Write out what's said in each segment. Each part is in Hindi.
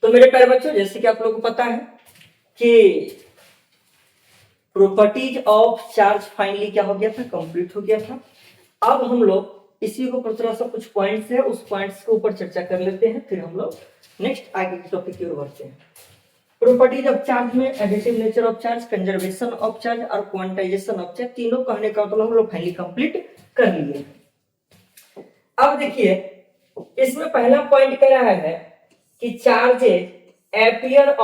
तो मेरे प्यारे बच्चों, जैसे कि आप लोगों को पता है कि प्रॉपर्टीज ऑफ चार्ज फाइनली क्या हो गया था, कंप्लीट हो गया था। अब हम लोग इसी को पर थोड़ा सा कुछ पॉइंट्स है, उस पॉइंट्स के ऊपर चर्चा कर लेते हैं, फिर हम लोग नेक्स्ट आगे के टॉपिक की ओर बढ़ते हैं। प्रॉपर्टीज ऑफ चार्ज में additive nature of charge, conservation of charge और क्वांटाइजेशन ऑफ चार्ज, तीनों कहने का मतलब हम लोग फाइनली कंप्लीट कर लिए। अब देखिए, इसमें पहला पॉइंट कह रहा है कि charges appear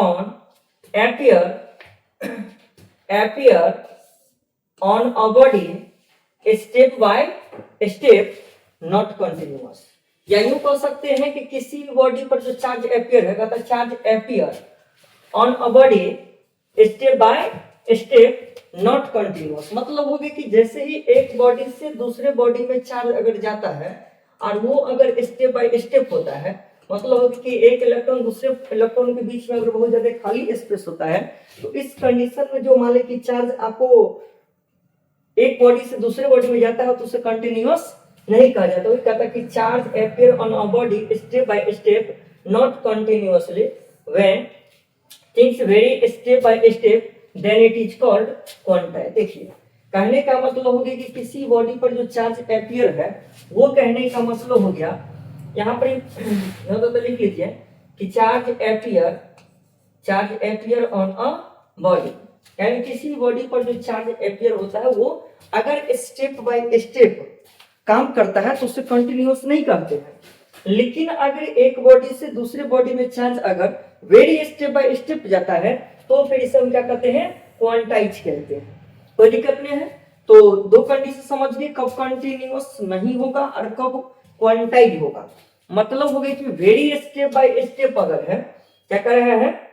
on a body step by step, not continuous। या यूं कह सकते हैं कि किसी भी बॉडी पर जो चार्ज अपियर है, कहता charge appear on a body step by step, not continuous. मतलब हो गया कि जैसे ही एक बॉडी से दूसरे बॉडी में चार्ज अगर जाता है और वो अगर स्टेप बाय स्टेप होता है, मतलब कि एक इलेक्ट्रॉन दूसरे इलेक्ट्रॉन के बीच में अगर बहुत ज्यादा खाली स्पेस होता है, तो इस कंडीशन में जो मान ले कि चार्ज आपको एक बॉडी से दूसरे बॉडी में जाता है तो उसे कंटिन्यूअस नहीं कहा जाता। वो कहता है कि charge appear on a body step by step, not continuously. When things very step by step, then it is called quantize. देखिए, कहने का मतलब हो गया कि किसी बॉडी पर जो चार्ज अपियर है, वो कहने का मतलब हो गया, यहाँ पर तो लिख लीजिए कि charge appear on a body, यानी किसी बॉडी पर जो चार्ज अपियर होता है वो अगर स्टेप बाय स्टेप काम करता है तो उसे कंटिन्यूअस नहीं कहते हैं। लेकिन अगर एक बॉडी से दूसरे बॉडी में चार्ज अगर वेरी स्टेप बाय स्टेप जाता है तो फिर इसे हम क्या कहते हैं, क्वांटाइज कहते हैं। कोई दिक्कत नहीं है। तो दो कंडीशन समझ गए, कब कंटिन्यूअस नहीं होगा और कब क्वांटाइज होगा। मतलब हो गया कि वेरी स्टेप बाय स्टेप अगर है, क्या कर रहा है,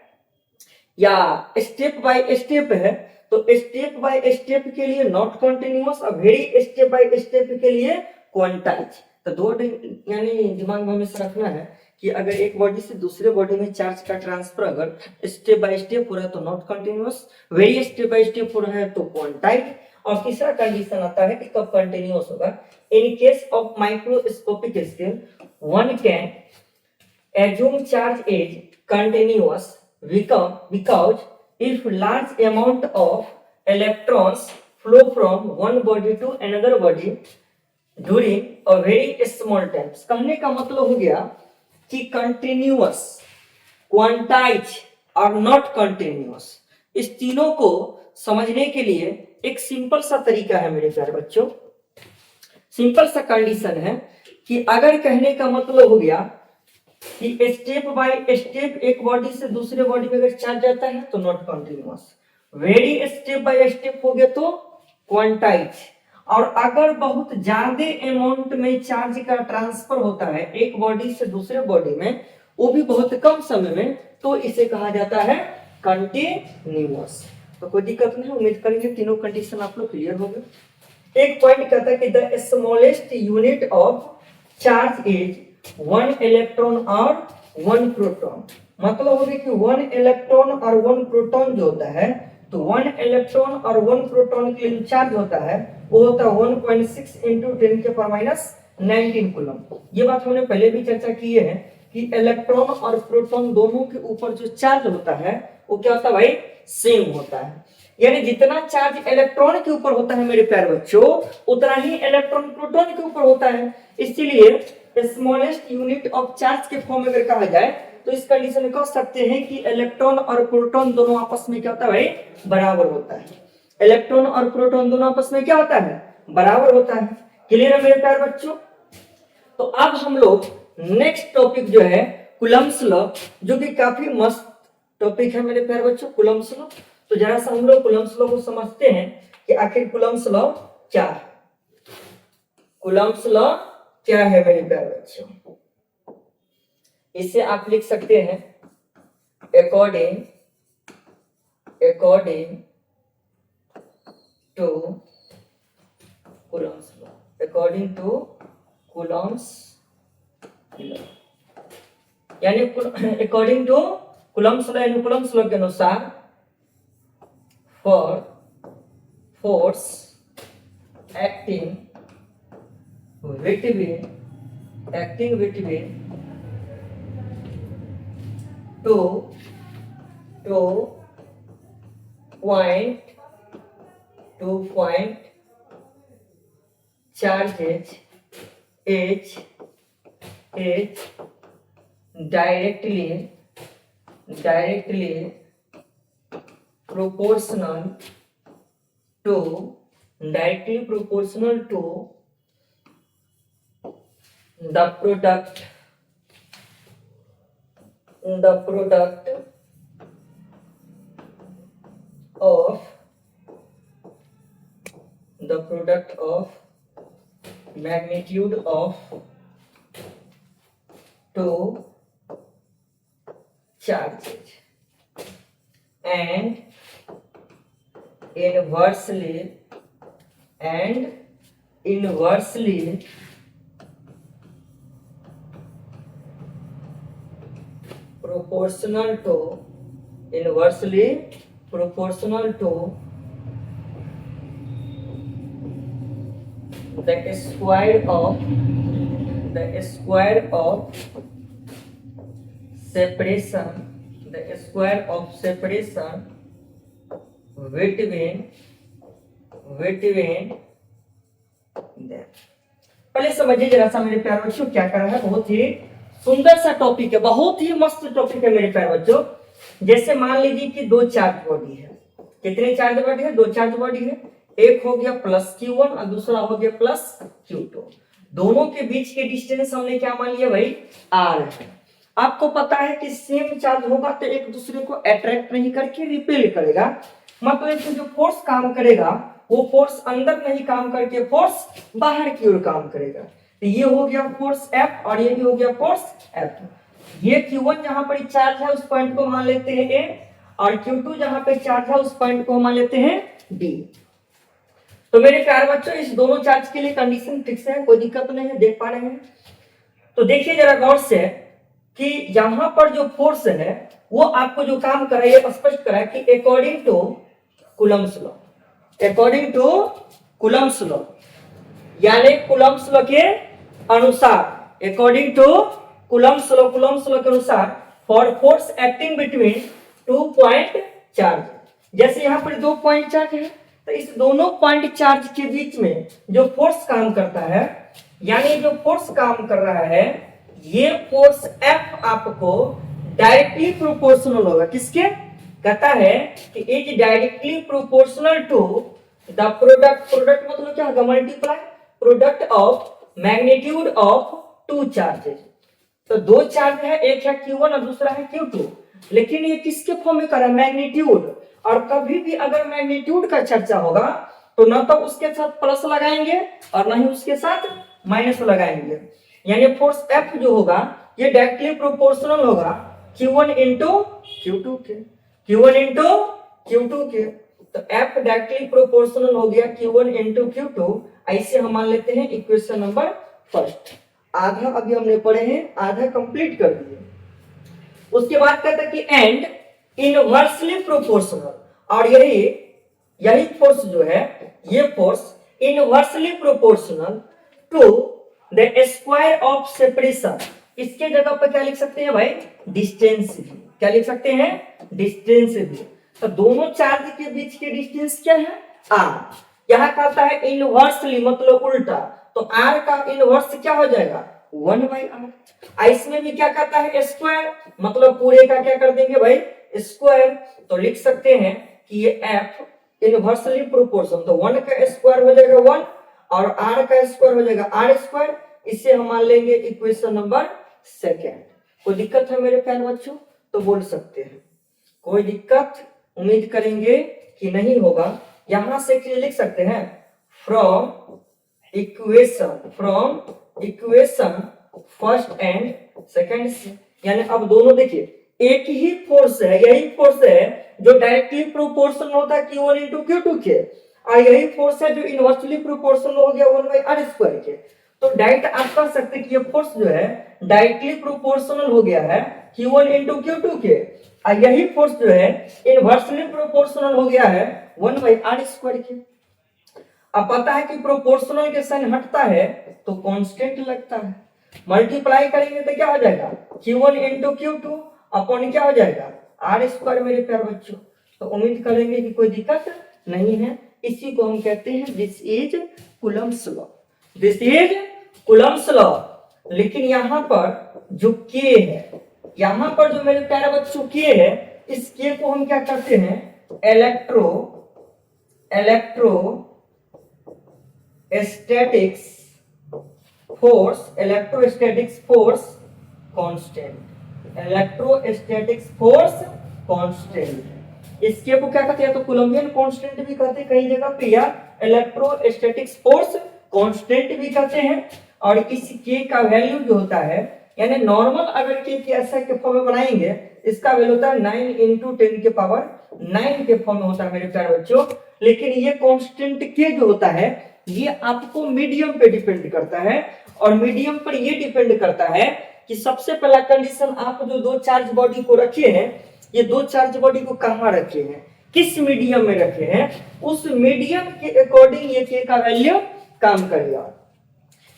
या स्टेप बाय स्टेप है, तो स्टेप बाय स्टेप के लिए नॉट कंटिन्यूअस और वेरी स्टेप बाय स्टेप के लिए क्वांटाइज। तो दो यानी दिमाग में हमेशा रखना है कि अगर एक बॉडी से दूसरे बॉडी में चार्ज का ट्रांसफर अगर स्टेप बाय स्टेप हो रहा है तो not continuous, very step by step हो रहा है तो क्वांटाइज, और तीसरा कंडीशन आता है कि कब कंटिन्यूअस होगा। In case of microscopic scale, one can assume charge is continuous because if large amount of electrons flow from one body to another body during a very small time। कहने का मतलब हो गया कि कंटिन्यूअस, क्वांटाइज और नॉट कंटिन्यूअस, इस तीनों को समझने के लिए एक सिंपल सा तरीका है मेरे प्यारे बच्चों। सिंपल सा कंडीशन है कि अगर कहने का मतलब हो गया कि स्टेप बाय स्टेप एक बॉडी से दूसरे बॉडी में अगर चार्ज जाता है तो not continuous, very step by step हो गया तो क्वांटाइज, और अगर बहुत ज्यादा अमाउंट में चार्ज का ट्रांसफर होता है एक बॉडी से दूसरे बॉडी में, वो भी बहुत कम समय में, तो इसे कहा जाता है कंटिन्यूअस। तो कोई दिक्कत नहीं, उम्मीद करेंगे तीनों कंडीशन आप लोग क्लियर हो गए। एक पॉइंट कहता है कि the smallest unit of charge is one electron और वन प्रोटॉन। मतलब होगा कि वन इलेक्ट्रॉन और वन प्रोटॉन जो होता है, तो वन इलेक्ट्रॉन और वन प्रोटॉन के लिए चार्ज होता है वो होता है 1.6 इंटू 10⁻⁹ कूलम। ये बात हमने पहले भी चर्चा की है कि इलेक्ट्रॉन और प्रोटॉन दोनों के ऊपर जो चार्ज होता है वो क्या होता है भाई, सेम होता है। यानी जितना चार्ज इलेक्ट्रॉन के ऊपर होता है मेरे प्यारे बच्चों, उतना ही इलेक्ट्रॉन प्रोटॉन के ऊपर होता है। इसीलिए स्मॉलेस्ट यूनिट ऑफ चार्ज के फॉर्म में अगर कहा जाए तो इस कंडीशन में कह सकते हैं कि इलेक्ट्रॉन और प्रोटॉन दोनों आपस में क्या होता है भाई, बराबर होता है। इलेक्ट्रॉन और प्रोटॉन दोनों आपस में क्या होता है, बराबर होता है। क्लियर है मेरे प्यारे बच्चों। तो अब हम लोग नेक्स्ट टॉपिक जो है कूलम्ब्स लॉ, जो कि काफी मस्त टॉपिक है मेरे प्यारे बच्चों, कूलम्ब्स लॉ। तो जरा सा हम लोग कूलम्ब्स लॉ को समझते हैं कि आखिर कूलम्ब्स लॉ क्या है। कूलम्ब्स लॉ क्या है मेरे प्यारे बच्चों, इसे आप लिख सकते हैं according to Coulomb's law, according to Coulomb's law, यानी अकॉर्डिंग टू कूलम्ब्स लॉ, यानी कूलम्ब्स लॉ के अनुसार for force acting between two point charges H directly proportional to the product of magnitude of two charges and inversely proportional to the square of separation between them। पहले समझिए जरा सा मेरे प्यारे बच्चों क्या कर रहा है। बहुत ही सुंदर सा टॉपिक है, बहुत ही मस्त टॉपिक है मेरे प्यारे बच्चों। जैसे मान लीजिए कि दो चार्ज बॉडी है। कितने चार्ज बॉडी है? दो चार्ज बॉडी है। एक हो गया प्लस Q1 और दूसरा हो गया प्लस Q2। दोनों के बीच के डिस्टेंस हमने क्या मान लिया भाई? R है। आपको पता है कि सेम चार्ज होगा तो एक दूसरे को अट्रैक्ट नहीं करके रिपेल करेगा। मतलब इसमें जो फोर्स काम करेगा वो फोर्स अंदर नहीं काम करके फोर्स बाहर की ओर काम करेगा। तो ये हो गया फोर्स F और ये भी हो गया फोर्स F। ये Q1 जहां पर चार्ज है उस पॉइंट को मान लेते हैं A और Q2 जहां पे चार्ज है उस पॉइंट को मान लेते हैं D। तो मेरे प्यारे बच्चों इस दोनों चार्ज के लिए कंडीशन फिक्स है, कोई दिक्कत नहीं है, देख पा रहे हैं। तो देखिए जरा गौर से कि यहां पर जो फोर्स है वो आपको जो काम कर रहा है स्पष्ट करा है कि अकॉर्डिंग टू कूलम्ब्स लॉ, यानी कूलम्ब्स लॉ के अनुसार, अकॉर्डिंग टू कूलम्ब्स लॉ के अनुसार for force acting between 2 point charge, जैसे यहाँ पर 2 पॉइंट चार्ज है तो इस दोनों पॉइंट चार्ज के बीच में जो फोर्स काम करता है, यानी जो फोर्स काम कर रहा है ये फोर्स F आपको डायरेक्टली प्रोपोर्शनल होगा। किसके? कहता है कि is directly proportional to the product मतलब क्या होगा? Multiply product of magnitude of 2 charges. तो 2 चार्ज है, एक है Q1 और दूसरा है Q2, लेकिन ये किसके फॉर्म में कर रहा है? मैग्नीट्यूड। और कभी भी अगर मैग्नीट्यूड का चर्चा होगा तो ना तो उसके साथ प्लस लगाएंगे और ना ही उसके साथ माइनस लगाएंगे। यानी फोर्स F जो होगा ये डायरेक्टली प्रोपोर्शनल होगा Q1 इंटू Q2 के। तो F डायरेक्टली प्रोपोर्शनल हो गया Q1 इंटू Q2। ऐसे हम मान लेते हैं इक्वेशन नंबर फर्स्ट। आधा अभी हमने पढ़े हैं, आधा कंप्लीट कर दिए। उसके बाद कहता है कि एंड इनवर्सली प्रोपोर्शनल, और यही फोर्स जो है ये force inversely proportional to the square of separation. इसके जगह पर क्या लिख सकते हैं भाई? डिस्टेंस भी। क्या लिख सकते हैं? डिस्टेंस भी। तो दोनों चार्ज के बीच के डिस्टेंस क्या है? R। यहां कहता है इनवर्सली मतलब उल्टा, तो R का इनवर्स क्या हो जाएगा? 1/r। इसमें भी क्या कहता है? स्क्वायर मतलब पूरे का क्या कर देंगे भाई? स्क्वायर। तो लिख सकते हैं कि ये F इनवर्सली प्रोपोर्शनल, तो 1 का स्क्वायर हो जाएगा 1 और R का स्क्वायर हो जाएगा R स्क्वायर। इसे हम मान लेंगे इक्वेशन नंबर सेकेंड। कोई दिक्कत है मेरे प्यारे बच्चों? तो बोल सकते हैं। कोई दिक्कत उम्मीद करेंगे कि नहीं होगा। यहां से लिख सकते हैं from equation first and second से। यानी अब दोनों देखिए एक ही फोर्स है, यही फोर्स है जो डायरेक्टली प्रोपोर्शनल होता है Q1 इंटू Q2 के, और यही फोर्स है जो इनवर्सली प्रोपोर्शनल हो गया 1/r स्क्वायर के। तो डायरेक्ट आप कह सकते हैं कि ये फोर्स जो है डायरेक्टली प्रोपोर्शनल हो गया है Q1 इंटू Q2 के, और यही फोर्स जो है इनवर्सली प्रोपोर्शनल हो गया है 1/r स्क्वायर के। अब पता है कि प्रोपोर्शनल के साइन हटता है तो कांस्टेंट लगता है, मल्टीप्लाई करेंगे तो क्या हो जाएगा? Q1 इंटू Q2 अपॉन क्या हो जाएगा आर स्क्वायर मेरे प्यारे बच्चों। तो उम्मीद करेंगे कि कोई दिक्कत नहीं है। इसी को हम कहते हैं this is Coulomb's law, this is Coulomb's law. लेकिन यहाँ पर जो के है, यहाँ पर जो मेरे प्यारे बच्चों के है, इस के को हम क्या करते हैं electrostatics force constant, electrostatics force constant. इसके को क्या कहते हैं तो कोलंबियन कांस्टेंट भी कहते हैं कई जगह पे, या इलेक्ट्रोस्टैटिक्स फोर्स कांस्टेंट भी कहते हैं। और इस के का वैल्यू जो होता है, यानी नॉर्मल अगर के ऐसा के फॉर्म में बनाएंगे, इसका वैल्यू होता है 9 × 10 के पावर 9 के फॉर्म में होता है मेरे प्यारे बच्चों। लेकिन ये कांस्टेंट के जो होता है ये आपको मीडियम पे डिपेंड करता है, और मीडियम पर ये डिपेंड करता है कि सबसे पहला कंडीशन आप जो दो चार्ज बॉडी को रखे हैं, ये दो चार्ज बॉडी को कहाँ रखे हैं, किस मीडियम में रखे हैं, उस मीडियम के अकॉर्डिंग ये के का वैल्यू काम करेगा।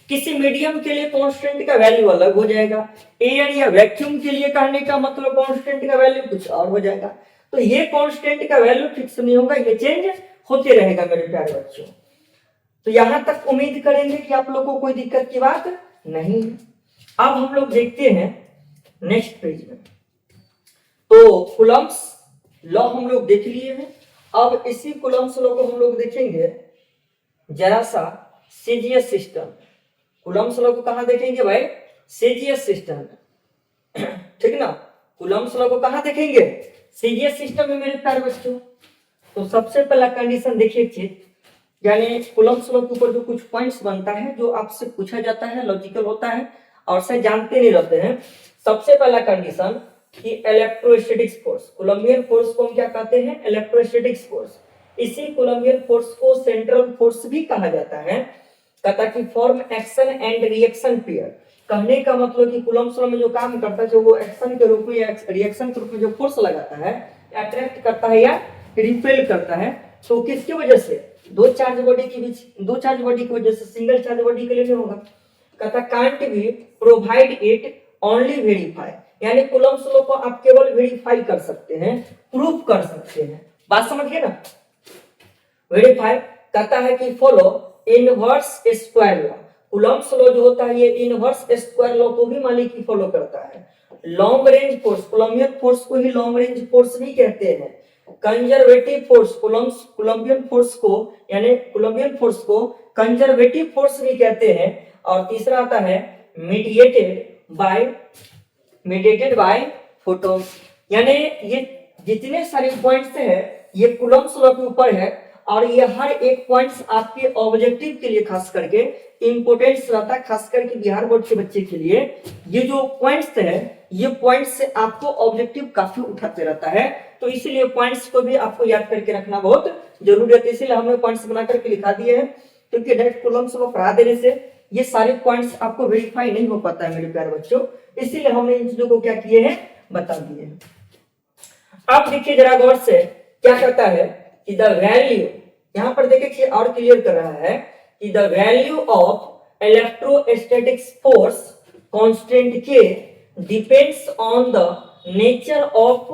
किसी मीडियम के लिए कांस्टेंट का वैल्यू अलग हो जाएगा, एयर या वैक्यूम के लिए कहने का मतलब कांस्टेंट का वैल्यू कुछ और हो जाएगा। तो ये कांस्टेंट का वैल्यू फिक्स नहीं होगा, ये चेंज होते रहेगा मेरे प्यारे बच्चों। तो यहां तक उम्मीद करेंगे कि आप लोगों को कोई दिक्कत की बात नहीं है। अब हम लोग देखते हैं नेक्स्ट पेज में। तो कूलम्ब्स लॉ हम लोग देख लिए हैं। अब इसी कूलम्ब्स लॉ को हम लोग देखेंगे जरा सा सीजीएस सिस्टम। कूलम्ब्स लॉ को कहां देखेंगे भाई, सीजीएस सिस्टम, ठीक ना। कूलम्ब्स लॉ को कहां देखेंगे, सीजीएस सिस्टम में मेरे प्यारे बच्चों। तो सबसे पहला कंडीशन देखिए, यानी कूलम्ब्स लॉ के ऊपर जो कुछ पॉइंट्स बनता है जो आपसे पूछा जाता है, लॉजिकल होता है और से जानते नहीं रहते हैं। सबसे पहला कंडीशन कि इलेक्ट्रोस्टैटिक्स फोर्स, कोलंबियन फोर्स को हम क्या कहते हैं, इलेक्ट्रोस्टैटिक्स फोर्स। इसी कोलंबियन फोर्स को सेंट्रल फोर्स भी कहा जाता है। कहता कि form action and reaction pair. कहने का मतलब कि कूलम्ब्स लॉ में जो काम करता है, जो वो एक्शन के रूप में या रिएक्शन के रूप में जो फोर्स लगाता है, अट्रैक्ट करता है या रिपेल करता है, तो किसकी वजह से, दो चार्ज बॉडी के बीच, दो चार्ज बॉडी की वजह से, सिंगल चार्ज बॉडी के लिए नहीं होगा। कहता can't be provide it only verify, यानी कूलम्ब्स लॉ को आप केवल वेरीफाई कर सकते हैं, प्रूफ कर सकते हैं। बात समझ गए ना। वेरीफाई कहता है कि follow inverse square law. Coulomb's law जो होता है ये इनवर्स स्क्वायर लॉ को भी मानी की फॉलो करता है। Long range force, Coulombian force को ही लॉन्ग रेंज फोर्स भी कहते हैं। कंजर्वेटिव फोर्स, कोलंबियन फोर्स को, यानी कोलंबियन फोर्स को कंजर्वेटिव फोर्स भी कहते हैं। और तीसरा आता है मीडिएटेड बाय फोटॉन, यानी ये जितने सारे पॉइंट्स हैं ये कूलम्ब्स लॉ के ऊपर है, और ये हर एक पॉइंट्स आपके ऑब्जेक्टिव के लिए खास करके इंपोर्टेंस रहता है, खास करके बिहार बोर्ड के बच्चे के लिए। ये जो पॉइंट्स है, ये पॉइंट्स से आपको ऑब्जेक्टिव काफी उठाते रहता है, तो इसीलिए पॉइंट्स को भी आपको याद करके रखना बहुत जरूरी है। इसीलिए हमने पॉइंट्स बना करके लिखा दिए हैं, क्योंकि डायरेक्ट कॉलम्स को पढ़ा देने से ये सारे पॉइंट्स आपको वेरीफाई नहीं हो पाता है मेरे प्यारे बच्चों, इसीलिए हमने इन चीजों को क्या किए हैं, बता दिए हैं। आप देखिए जरा गौर से, क्या कहता है कि द वैल्यू, यहां पर देखिए और क्लियर कर रहा है कि the value of electrostatics force constant K depends on the nature of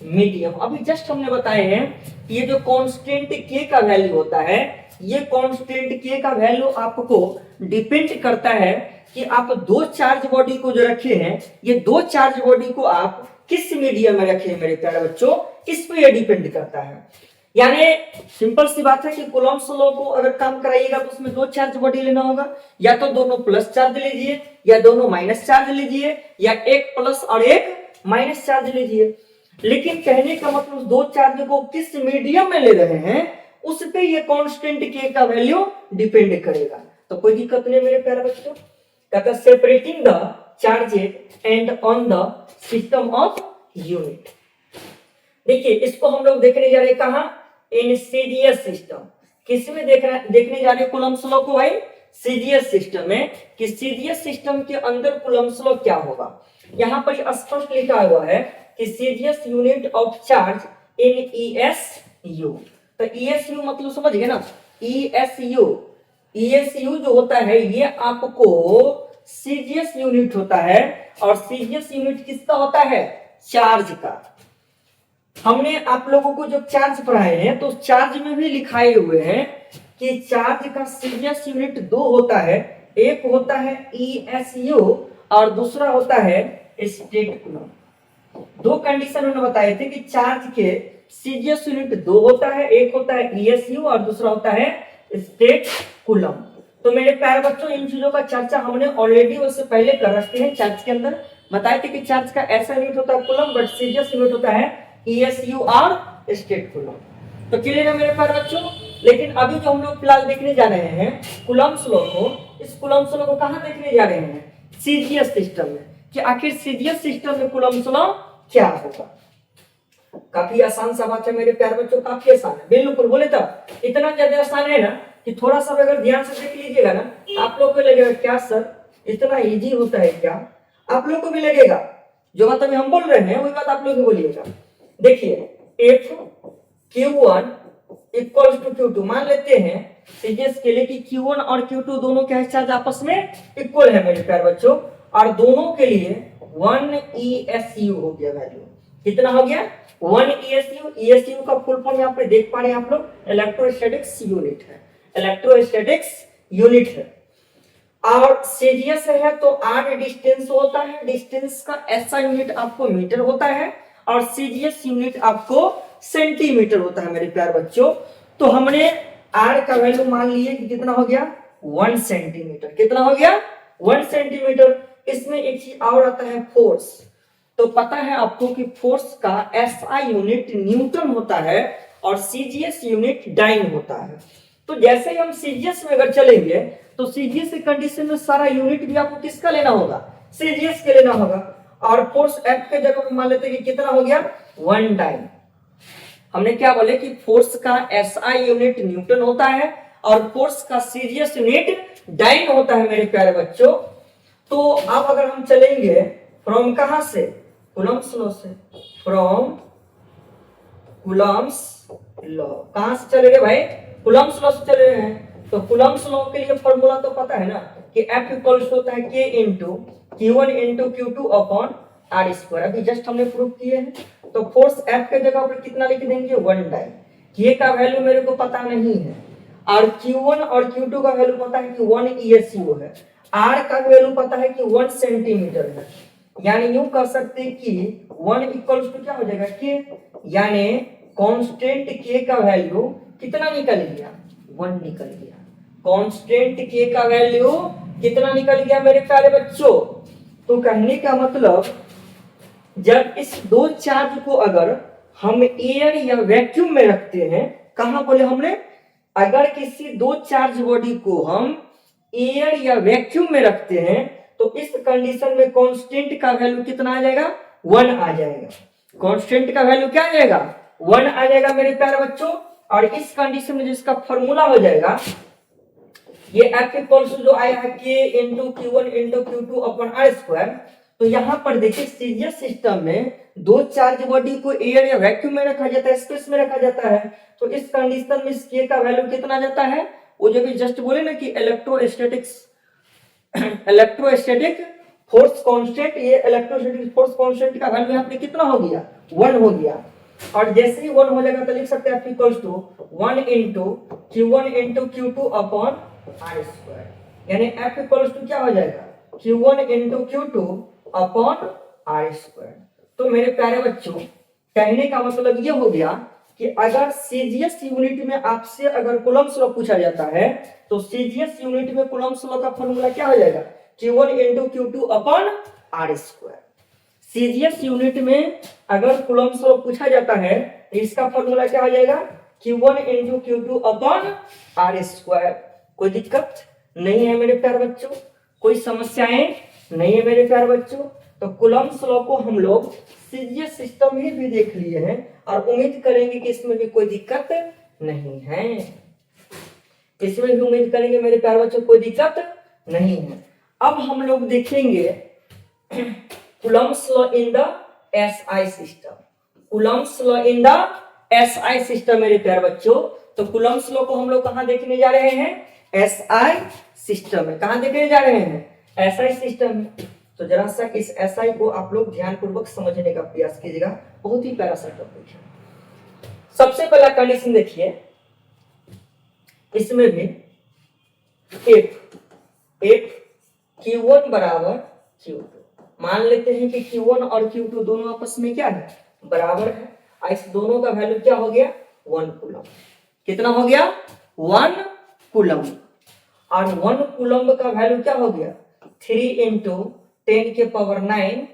medium. अभी जस्ट हमने बताए हैं ये जो कांस्टेंट के का वैल्यू होता है, ये कांस्टेंट के का वैल्यू आपको डिपेंड करता है कि आप दो चार्ज बॉडी को जो रखे हैं, ये दो चार्ज बॉडी को आप किस मीडियम में रखे हैं मेरे प्यारे बच्चों, इस पे ये डिपेंड करता है। यानी सिंपल सी बात है कि कूलम्ब्स लॉ को अगर काम कराइएगा तो उसमें दो चार्ज बॉडी लेना होगा, या तो दोनों प्लस चार्ज लीजिए या दोनों माइनस चार्ज लीजिए, या एक प्लस और एक माइनस चार्ज लीजिए। लेकिन कहने का मतलब दो चार्ज को किस मीडियम में ले रहे हैं उस पे ये कांस्टेंट के का वैल्यू डिपेंड करेगा। तो कोई दिक्कत नहीं मेरे प्यारे बच्चों। कहता separating the charges and on the system of unit. देखिए इसको हम लोग देखने जा रहे हैं कहां, इन सीजीएस सिस्टम। किसमें देखने जा रहे हैं कूलम्ब्स लॉ को भाई, सीजीएस सिस्टम में। कि सीजीएस सिस्टम के अंदर कूलम्ब्स लॉ क्या होगा, यहां पर स्पष्ट लिखा हुआ है कि CGS unit of charge in ईएसयू। तो ईएसयू मतलब समझ गए ना, ईएसयू जो होता है ये आपको सीजीएस यूनिट होता है। और सीजीएस यूनिट किसका होता है, चार्ज का। हमने आप लोगों को जब चार्ज पढ़ाए हैं तो चार्ज में भी लिखाए हुए हैं कि चार्ज का सीरियस यूनिट दो होता है, एक होता है ESU और दूसरा होता है स्टेट कूलम। दो कंडीशन उन्होंने बताए थे कि चार्ज के सीरियस यूनिट दो होता है, एक होता है ESU और दूसरा होता है स्टेट कूलम। तो मेरे प्यारे बच्चों इन चीजों का चर्चा हमने ऑलरेडी उससे पहले कर रखे हैं। चार्ज के अंदर बताए थे कि चार्ज का ऐसा यूनिट होता है कूलम, बट सीरियस यूनिट होता है ESU और स्टेट कूलम। तो क्लियर है मेरे प्यारे बच्चों। लेकिन अभी जो हम लोग फिलहाल देखने जा रहे हैं कूलम्स लॉ को, इस कूलम्स लॉ को कहां देखने जा रहे हैं? सीजीएस सिस्टम में, कि आखिर सीजीएस सिस्टम में कूलम्स लॉ क्या होगा। काफी आसान सा बात है मेरे प्यारे बच्चों, काफी आसान है, बिल्कुल बोले तब इतना ज्यादा आसान है ना कि थोड़ा सा अगर ध्यान से देख लीजिएगा ना आप लोग को लगेगा क्या सर इतना इजी होता है क्या, आप लोग को भी लगेगा। जो बात अभी हम बोल रहे हैं वही बात आप लोग भी बोलिएगा। देखिए F Q1 equal to Q2 मान लेते हैं सीजीएस के लिए कि Q1 और Q2 दोनों क्या है चार्ज आपस में इक्वल है मेरे प्यारे बच्चों, और दोनों के लिए 1 ESU हो गया वैल्यू। कितना हो गया? 1 ESU। ESU का फुल फॉर्म यहाँ पे देख पा रहे हैं आप लोग, इलेक्ट्रोस्टैटिक्स यूनिट है, इलेक्ट्रोस्टैटिक्स यूनिट है। और सीजीएस है तो आर डिस्टेंस होता है, डिस्टेंस का ऐसा यूनिट आपको मीटर होता है और सीजीएस यूनिट आपको सेंटीमीटर होता है मेरे प्यारे बच्चों। तो हमने आर का वैल्यू मान लिए कि कितना हो गया 1 सेंटीमीटर। कितना हो गया 1 सेंटीमीटर। इसमें एक चीज और आता है फोर्स। तो पता है आपको कि फोर्स का एसआई यूनिट न्यूटन होता है और सीजीएस यूनिट डाइन होता है। तो जैसे ही हम सीजीएस में अगर चलेंगे तो सीजीएस की कंडीशन में सारा यूनिट भी आपको किसका लेना होगा? सीजीएस के लेना होगा। और फोर्स एफ के जगह पे मान लेते हैं कि कितना हो गया 1 डाइन। हमने क्या बोले कि फोर्स का एसआई यूनिट न्यूटन होता है और फोर्स का सीजीएस यूनिट डाइन होता है मेरे प्यारे बच्चों। तो अब अगर हम चलेंगे फ्रॉम कहां से? कूलम्स लॉ से। फ्रॉम कूलम्स लॉ कहां से चले गए भाई? कूलम्स लॉ से चले गए हैं। तो कूलम्स लॉ के लिए फॉर्मूला तो पता है ना कि F इक्वल्स होता है K into Q1 into Q2 upon R square. अभी जस्ट हमने प्रूव किए हैं। तो फोर्स F के जगह पर कितना लिख देंगे 1 डाइन। K का वैल्यू मेरे को पता नहीं है और Q1 और Q2 का वैल्यू पता है कि 1 ESU है, R का वैल्यू पता है कि 1 सेंटीमीटर है। यानी यूं कह सकते हैं कि 1 इक्वल्स टू क्या हो जाएगा K, यानी कांस्टेंट K का वैल्यू कितना निकल गया 1 निकल गया। कांस्टेंट K का वैल्यू कितना निकल गया मेरे प्यारे बच्चों? तो कहने का मतलब जब इस दो चार्ज को अगर हम एयर या वैक्यूम में रखते हैं, कहां बोले हमने? अगर किसी दो चार्ज बॉडी को हम एयर या वैक्यूम में रखते हैं तो इस कंडीशन में कांस्टेंट का वैल्यू कितना आ जाएगा 1 आ जाएगा। कांस्टेंट का वैल्यू क्या आ जाएगा 1 आ जाएगा मेरे प्यारे बच्चों। और इस कंडीशन में जिसका फॉर्मूला हो जाएगा ये F इक्वल्स जो आया है K into Q1 into Q2 upon R square. तो यहाँ पर देखिए सीजीएस सिस्टम में दो चार्ज बॉडी को एयर या वैक्यूम में रखा जाता है, स्पेस में रखा जाता है। तो इस कंडीशन में इस K का वैल्यू कितना जाता है? वो जो भी जस्ट बोले ना कि इलेक्ट्रोस्टैटिक फोर्स कांस्टेंट, ये इलेक्ट्रोस्टैटिक फोर्स कांस्टेंट का वैल्यू यहाँ पे कितना हो गया 1 हो गया। और जैसे ही 1 हो जाएगा तो लिख सकते हैं F equals to 1 into Q1 into Q2 upon R square. यानी F इक्वल्स टू क्या हो जाएगा Q1 into Q2 upon R square. तो मेरे प्यारे बच्चों कहने का मतलब ये हो गया कि अगर सीजीएस यूनिट में आपसे अगर कूलम्स लॉ पूछा जाता है तो सीजीएस यूनिट में कूलम्स लॉ का फॉर्मूला क्या हो जाएगा Q1 into Q2 upon R square. CGS unit में अगर कूलम्स लॉ पूछा जाता है तो इसका फॉर्मूला क्या हो जाएगा Q1 into Q2 upon R square. कोई दिक्कत नहीं है मेरे प्यारे बच्चों, कोई समस्याएं नहीं है मेरे प्यारे बच्चों। तो कूलम्स लॉ को हम लोग सीजीएस सिस्टम में भी देख लिए हैं और उम्मीद करेंगे कि इसमें भी कोई दिक्कत नहीं है। इसमें भी उम्मीद करेंगे मेरे प्यारे बच्चों कोई दिक्कत नहीं है। अब हम लोग देखेंगे Coulomb's law in the SI system. Coulomb's law in the SI system मेरे प्यारे बच्चों। तो कूलम्स लॉ को हम लोग कहां देखने जा रहे हैं? एसआई सिस्टम में। कहां देखने जा रहे हैं? एसआई सिस्टम में। तो जरा सा इस एसआई को आप लोग ध्यानपूर्वक समझने का प्रयास कीजिएगा, बहुत ही प्यारा सा टॉपिक है। सबसे पहला कंडीशन देखिए, इसमें भी if Q1 बराबर Q2, मान लेते हैं कि Q1 और Q2 दोनों आपस में क्या है, बराबर है। इस दोनों का वैल्यू क्या हो गया, 1 कूलम। कितना हो गया, 1 कूलम। और 1 कूलम का वैल्यू क्या हो गया, 3 इंटू 10 के पावर 9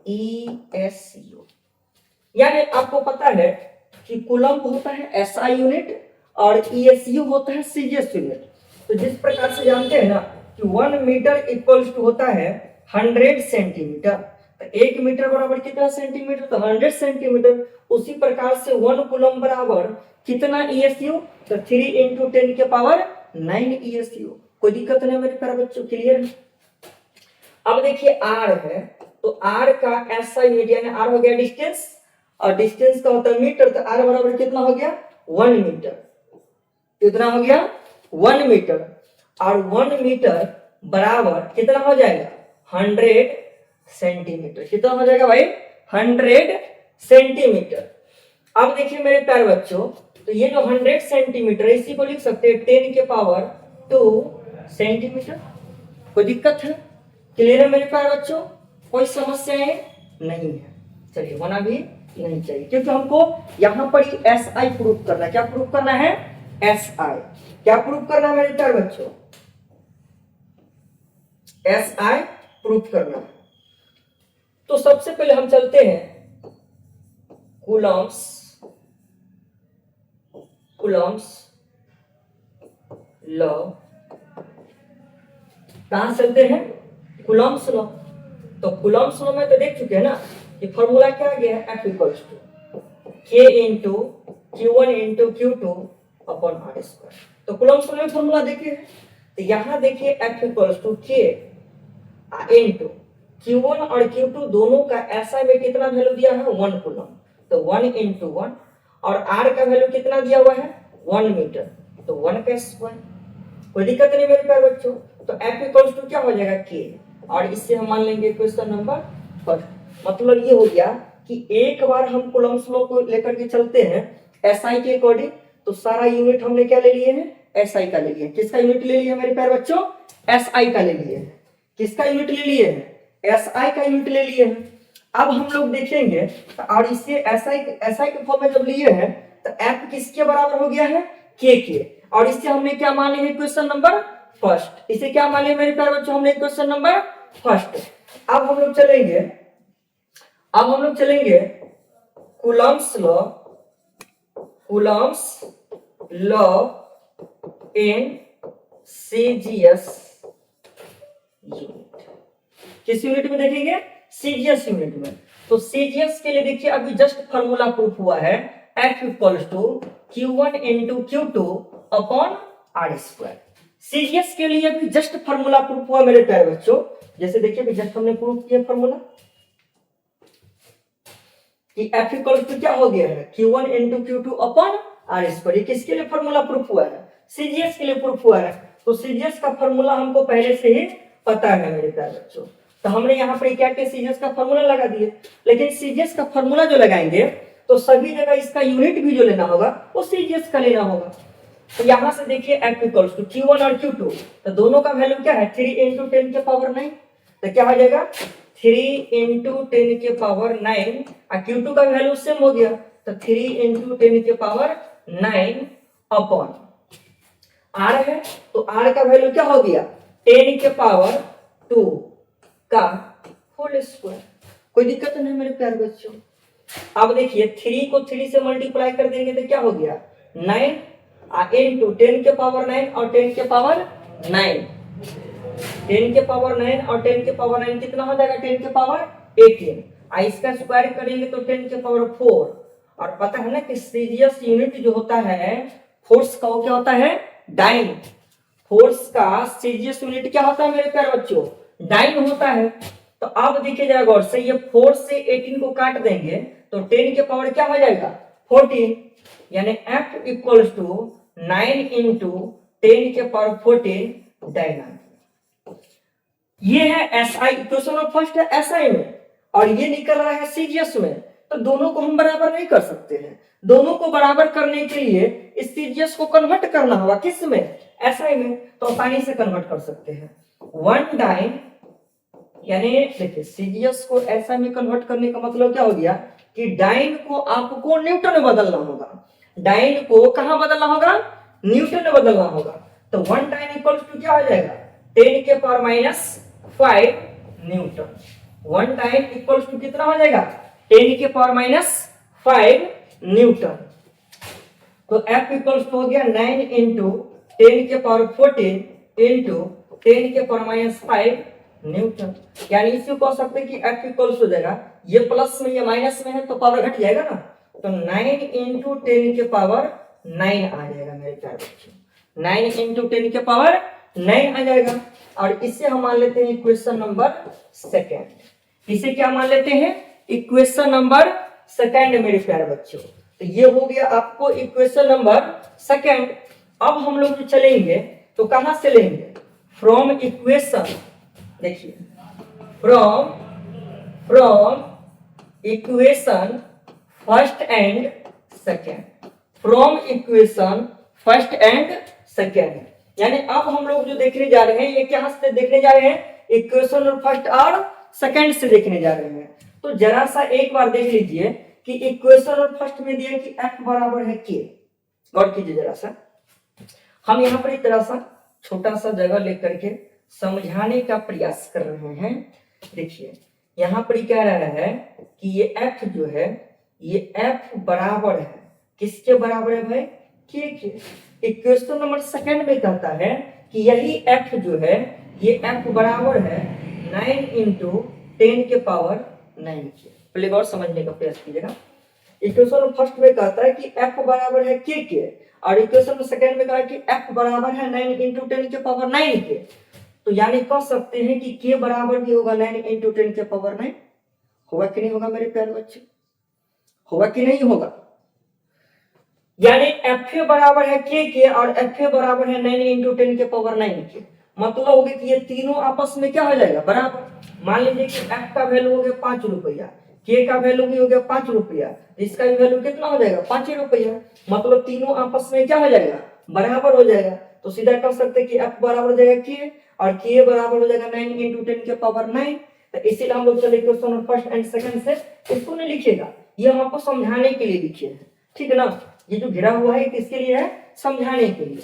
ESU। यानी आपको पता है कि कूलम होता है एसआई यूनिट और ESU होता है सीजीएस यूनिट। तो जिस प्रकार से जानते हैं ना कि 1 मीटर इक्वल्स टू होता है 100 सेंटीमीटर, तो 1 मीटर बराबर कितना सेंटीमीटर, तो 100 सेंटीमीटर। उसी प्रकार से 1 कूलम बराबर कितना ESU, तो 3 इंटू 10 के पावर 9 ESU। कोई दिक्कत नहीं मेरे प्यारे बच्चों, क्लियर है। अब देखिए R है, तो R का SI यूनिट यानी R हो गया डिस्टेंस, और डिस्टेंस का होता है मीटर, तो R बराबर कितना हो गया, 1 मीटर। कितना हो गया, 1 मीटर। और 1 मीटर बराबर कितना हो जाएगा, 100 सेंटीमीटर। कितना हो जाएगा भाई, 100 सेंटीमीटर। अब देखिए मेरे प्यारे बच्चों, तो ये जो 100 सेंटीमीटर है इसी को लिख सकते हैं 10 के पावर 2 सेंटीमीटर। कोई दिक्कत है, क्लियर है मेरे प्यारे बच्चों, कोई समस्याएं नहीं है। चलिए होना भी नहीं चाहिए, क्योंकि हमको यहाँ पर SI प्रूफ करना है। क्या प्रूफ करना है, SI। क्या प्रूफ करना है मेरे प्यारे बच्चों, SI प्रूफ करना है। तो सबसे पहले हम चलते हैं कूलम्स लॉ। कहां चलते हैं, कूलम्स लॉ। तो कूलम्स लॉ में तो देख चुके हैं ना कि फॉर्मूला क्या आ गया है, F equals to K into Q1 into Q2 upon R square. तो कूलम्स लॉ में फॉर्मूला देखिए, तो यहां देखिए F equals to K into Q1 और Q2 दोनों का SI में कितना वैल्यू दिया है, 1 कूलम। तो 1 इंटू 1, और R का वैल्यू कितना दिया हुआ है, 1 मीटर, तो 1 का स्क्वायर। कोई दिक्कत नहीं मेरे प्यारे बच्चों। तो F इक्वल्स टू क्या हो जाएगा, K, और इससे हम मान लेंगे क्वेश्चन नंबर फर्स्ट। मतलब ये हो गया कि एक बार हम कूलम्स लॉ को लेकर के चलते हैं SI के अकॉर्डिंग, तो सारा यूनिट हमने क्या ले लिए हैं, SI का ले लिए। किसका यूनिट ले लिया मेरे प्यारे बच्चों, SI का ले लिए हैं। किसका यूनिट ले लिए हैं, SI का यूनिट ले लिए हैं। अब हम लोग देखेंगे, और इससे SI के फॉर्म में जब लिए हैं तो F किसके बराबर हो गया है, K के। और इससे हमने क्या माने हैं, क्वेश्चन नंबर फर्स्ट। इसे क्या माने मेरे प्यारे बच्चों, हमने क्वेश्चन नंबर फर्स्ट। अब हम लोग चलेंगे Coulomb's law in CGS unit. किस यूनिट में देखेंगे, सीजीएस यूनिट में। तो सीजीएस के लिए देखिए अभी जस्ट फॉर्मूला प्रूफ हुआ है, F equals to Q1 into Q2 upon R square. CGS के लिए अभी जस्ट फॉर्मूला प्रूफ हुआ मेरे प्यारे बच्चों। जैसे देखिए अभी जस्ट हमने प्रूफ किया फॉर्मूला कि F इक्वल्स टू क्या हो गया है, Q1 into Q2 upon R square. ये किसके लिए फॉर्मूला प्रूफ हुआ है, सीजीएस के लिए प्रूफ हुआ है। तो सीजीएस का फॉर्मूला हमको पहले से ही पता है मेरे प्यारे बच्चों, तो हमने यहाँ पर क्या किया, सीजीएस का फॉर्मूला लगा दिए। लेकिन सीजीएस का फॉर्मूला जो लगाएंगे तो सभी जगह इसका यूनिट भी जो लेना होगा वो सीजीएस का लेना होगा। तो यहाँ से देखिए F इक्वल्स टू Q1 और Q2, तो दोनों का वैल्यू क्या है, 3 इंटू 10 के पावर 9। तो क्या हो जाएगा, 3 इंटू 10 के पावर 9, और Q2 का वैल्यू सेम हो गया, तो 3 इंटू 10 के पावर 9 अपॉन R है, तो R का वैल्यू क्या हो गया, 10 के पावर 2 का होल स्क्वायर। कोई दिक्कत नहीं मेरे प्यारे बच्चों। अब देखिए 3 को 3 से मल्टीप्लाई कर देंगे तो क्या हो गया, 9 इंटू 10 के पावर 9 और 10 के पावर 9, 10 के पावर 9 और 10 के पावर 9 कितना हो जाएगा, 10 के पावर 18। इसका स्क्वायर करेंगे तो 10 के पावर 4। और पता है ना कि सीजीएस यूनिट जो होता है फोर्स का, वो क्या होता है, डाइन। फोर्स का सीजीएस यूनिट क्या होता है मेरे प्यारे बच्चों, डाइन होता है। तो अब देखिए जरा गौर से, ये 4 से 18 को काट देंगे तो 10 के पावर क्या हो जाएगा, 14। यानी F इक्वल्स टू 9 इंटू 10 के पावर 14 डाइन। ये है एसआई, इक्वेशन ऑफ फर्स्ट है एसआई में, और ये निकल रहा है सीजीएस में, तो दोनों को हम बराबर नहीं कर सकते हैं। दोनों को बराबर करने के लिए इस सीजीएस को कन्वर्ट करना होगा किस में, एसआई में, तो आसानी से कन्वर्ट कर सकते हैं। वन डाइन, यानी देखिए सीजीएस को एसआई में कन्वर्ट करने का मतलब क्या हो गया कि डाइन को आपको न्यूटन में बदलना होगा। डाइन को कहां बदलना होगा, न्यूटन में बदलना होगा। तो वन डाइन इक्वल्स टू क्या हो जाएगा, 10 के power minus 5 newton. One dyne equals to कितना हो जाएगा, 10 के पावर माइनस 5 न्यूटन। तो F इक्वल्स टू हो गया 9 इंटू 10 के पावर 14 इंटू 10 के पावर माइनस 5 न्यूटन। यानी इसे कह सकते हैं कि F इक्वल्स हो जाएगा, ये प्लस में ये माइनस में है तो पावर घट जाएगा ना, तो 9 इंटू 10 के पावर 9 आ जाएगा मेरे प्यारे बच्चों। 9 इंटू 10 के पावर 9 आ जाएगा। और इसे हम मान लेते हैं इक्वेशन नंबर सेकेंड। इसे क्या मान लेते हैं, इक्वेशन नंबर सेकेंड मेरे प्यारे बच्चों। तो ये हो गया आपको इक्वेशन नंबर सेकेंड। अब हम लोग जो चलेंगे तो कहां से लेंगे, फ्रॉम इक्वेशन, देखिए from equation first and second, from equation first and second. यानी अब हम लोग जो देखने जा रहे हैं, ये क्या से देखने जा रहे हैं, इक्वेशन फर्स्ट और सेकेंड से देखने जा रहे हैं। तो जरा सा एक बार देख लीजिए कि इक्वेशन फर्स्ट में दिया कि F बराबर है K। गौर कीजिए जरा सा, हम यहाँ पर एक तरह सा छोटा सा जगह लेकर के समझाने का प्रयास कर रहे हैं। देखिए यहाँ पर कह रहा है कि ये F जो है, ये F बराबर है किसके बराबर है भाई, K के। इक्वेशन नंबर सेकेंड में कहता है कि यही F जो है, ये F बराबर है 9 इंटू 10 के पावर 9 के। पहले और समझने का प्रयास कीजिएगा। इक्वेशन फर्स्ट में कहता है कि F बराबर है K के, और इक्वेशन सेकेंड में कहा है कि F बराबर है 9 इंटू 10 के पावर 9 के। तो यानी कह सकते हैं कि K बराबर भी होगा 9 इंटू 10 के पावर 9। होगा कि नहीं होगा मेरे प्यारे बच्चे, होगा कि नहीं होगा। यानी F बराबर है K के और F बराबर है 9 इंटू 10 के पावर 9 के। मतलब हो गया कि ये तीनों आपस में क्या हो जाएगा, बराबर। मान लीजिए कि F का वैल्यू हो गया 5 रुपया, K का वैल्यू भी हो गया 5 रुपया, इसका भी वैल्यू कितना हो जाएगा, 5 रुपया। मतलब तीनों आपस में क्या हो जाएगा, बराबर हो जाएगा। तो सीधा कर सकते हैं कि F बराबर हो जाएगा K और K बराबर हो जाएगा 9 इंटू 10 के पावर 9। तो इसीलिए हम लोग चले क्वेश्चन फर्स्ट एंड सेकंड से, इसको नहीं लिखेगा, ये हम आपको समझाने के लिए लिखे हैं, ठीक है ना। ये जो घिरा हुआ है किसके लिए है, समझाने के लिए।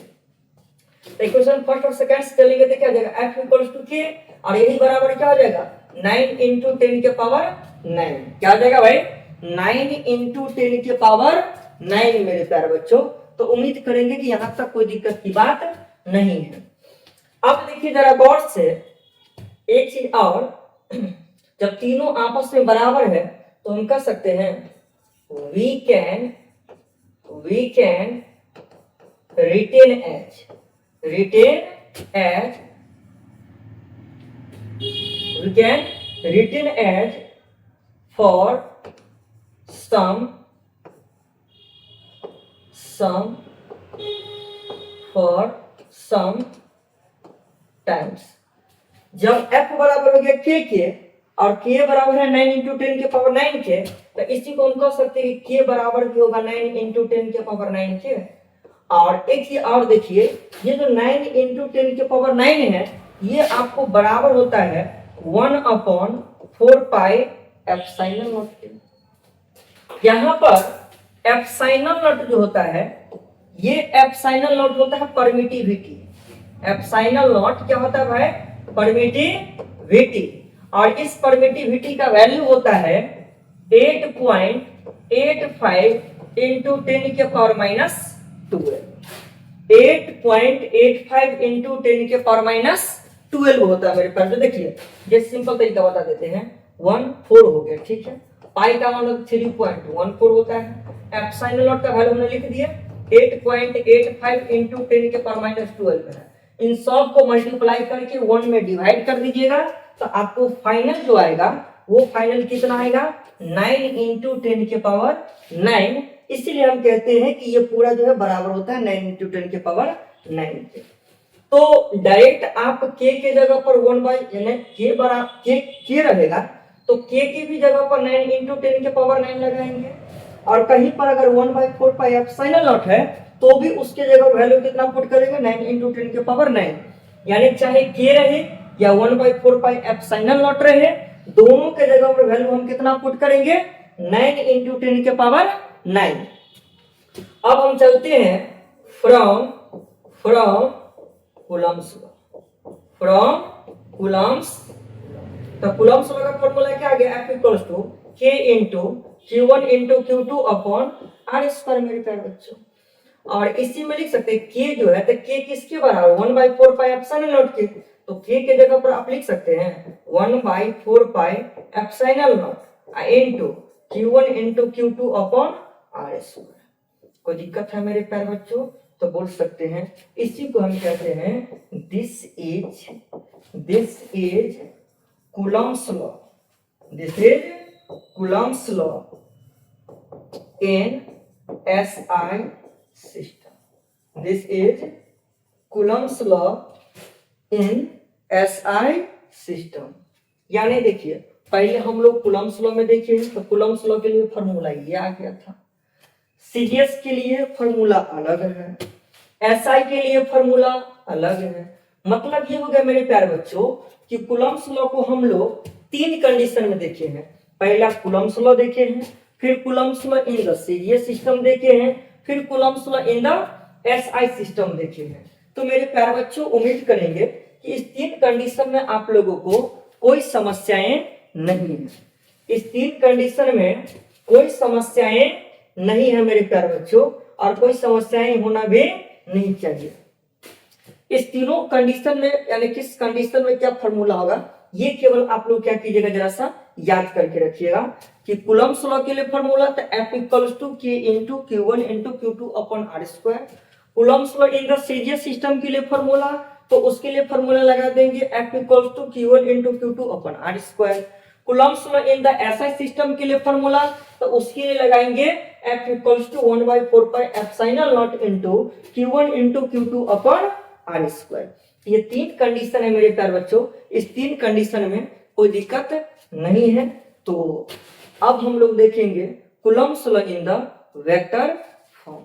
तो इक्वेशन फर्स्ट और सेकंड से चलेंगे तो क्या हो जाएगा, F इक्वल्स टू K, और यही बराबर क्या हो जाएगा 9 इंटू 10 के पावर 9। क्या हो जाएगा भाई, 9 इंटू 10 के पावर 9 मेरे प्यारे बच्चों। तो उम्मीद करेंगे कि यहां तक कोई दिक्कत की बात नहीं है। अब देखिए जरा गौर से एक चीज और, जब तीनों आपस में बराबर है तो हम कह सकते हैं we can retain as for some times। जब F बराबर हो गया K के और K बराबर है 9 इंटू 10 के पावर 9 के, तो इसी को हम कह सकते हैं कि K बराबर भी होगा 9 इंटू 10 के पावर 9 के। और एक चीज और देखिए, ये जो 9 इंटू 10 के पावर 9 है, ये आपको बराबर होता है 1/4 पाई एप्सिलॉन नॉट के। यहाँ पर एप्सिलॉन नॉट जो होता है, ये एप्सिलॉन नॉट होता है परमिटिविटी। एप्सिलॉन नॉट क्या होता है भाई, परमिटिविटी। और इस परमिटिविटी का वैल्यू होता है 8.85 इंटू 10 के पावर माइनस 12। 8.85 इंटू 10 के पावर माइनस 12 होता है मेरे पास। तो देखिए ये सिंपल तरीका बता देते हैं, 1/4 हो गया, ठीक है। पाई का मतलब 3.14 होता है। एप्सिलॉन नॉट का वैल्यू हमने लिख दिया 8.85 इंटू 10 के पावर माइनस 12 है। इन सब को मल्टीप्लाई करके 1 में डिवाइड कर दीजिएगा, तो आपको फाइनल जो आएगा वो फाइनल कितना आएगा 9 इंटू 10 के पावर 9। इसीलिए हम कहते हैं कि ये पूरा जो है बराबर होता है 9 इंटू 10 के पावर 9 के। तो डायरेक्ट आप k के जगह पर 1 बाई यानी k बरा k रहेगा, तो k की भी जगह पर 9 इंटू 10 के पावर 9 लगाएंगे, और कहीं पर अगर 1/4 पाई एप्सिलॉन नॉट है तो भी उसके जगह वैल्यू कितना पुट करेंगे, 9 इंटू 10 के पावर 9, यानी चाहे k रहे या 1/4 पाई एप्सिलॉन नॉट रहे, दोनों के जगह पर वैल्यू हम कितना पुट करेंगे, 9 इंटू 10 के पावर 9। अब हम चलते हैं from Coulomb's law, from Coulomb's, तो कूलम्ब्स लॉ का फॉर्मूला क्या आ गया, F equals to K into Q1 into Q2 upon R square मेरे प्यारे बच्चों। और इसी में लिख सकते हैं K जो है, तो K किसके बराबर, 1/4 पाई एप्सिलॉन नॉट के, तो K के जगह पर आप लिख सकते हैं 1/4 pi epsilon not into Q1 into Q2 upon R square. कोई दिक्कत है मेरे प्यारे बच्चों, तो बोल सकते हैं, इसी को हम कहते हैं this is Coulomb's law, this is Coulomb's law in SI system, this is Coulomb's law in SI system. यानी देखिए पहले हम लोग कूलम्ब्स लॉ में देखिए, तो कूलम्ब्स लॉ के लिए फॉर्मूला ये आ गया था, सीरियस के लिए फॉर्मूला अलग है, एसआई के लिए फॉर्मूला अलग है। मतलब ये हो गया मेरे प्यारे बच्चों कि कूलम्ब्स लॉ को हम लोग 3 कंडीशन में देखे हैं, पहला कूलम्ब्स लॉ देखे हैं, फिर कूलम्ब्स लॉ इन द सीरियस सिस्टम देखे हैं, फिर Coulomb's law in the SI system देखे हैं। तो मेरे प्यारे बच्चों उम्मीद करेंगे कि इस 3 कंडीशन में आप लोगों को कोई समस्याएं नहीं है, इस 3 कंडीशन में कोई समस्याएं नहीं है मेरे प्यारे बच्चों, और कोई समस्याएं होना भी नहीं चाहिए। इस तीनों कंडीशन में यानी किस कंडीशन में क्या फॉर्मूला होगा, ये केवल आप लोग क्या कीजिएगा, जरा सा याद करके रखिएगा कि कूलम्ब्स लॉ के लिए फॉर्मूला तो F equals to K into Q1 into Q2 upon R square. Coulomb's law in the सीरियस सिस्टम के लिए फॉर्मूला, तो उसके लिए फॉर्मूला लगा देंगे F equals to Q1 into Q2 upon R square. Coulomb's law in the SI system के लिए फॉर्मूला, तो उसके लिए लगाएंगे F equals to 1/4 pi epsilon not into Q1 into Q2 upon R square. ये 3 कंडीशन है मेरे प्यारे बच्चों, इस 3 कंडीशन में कोई दिक्कत नहीं है। तो अब हम लोग देखेंगे Coulomb's law in the vector form.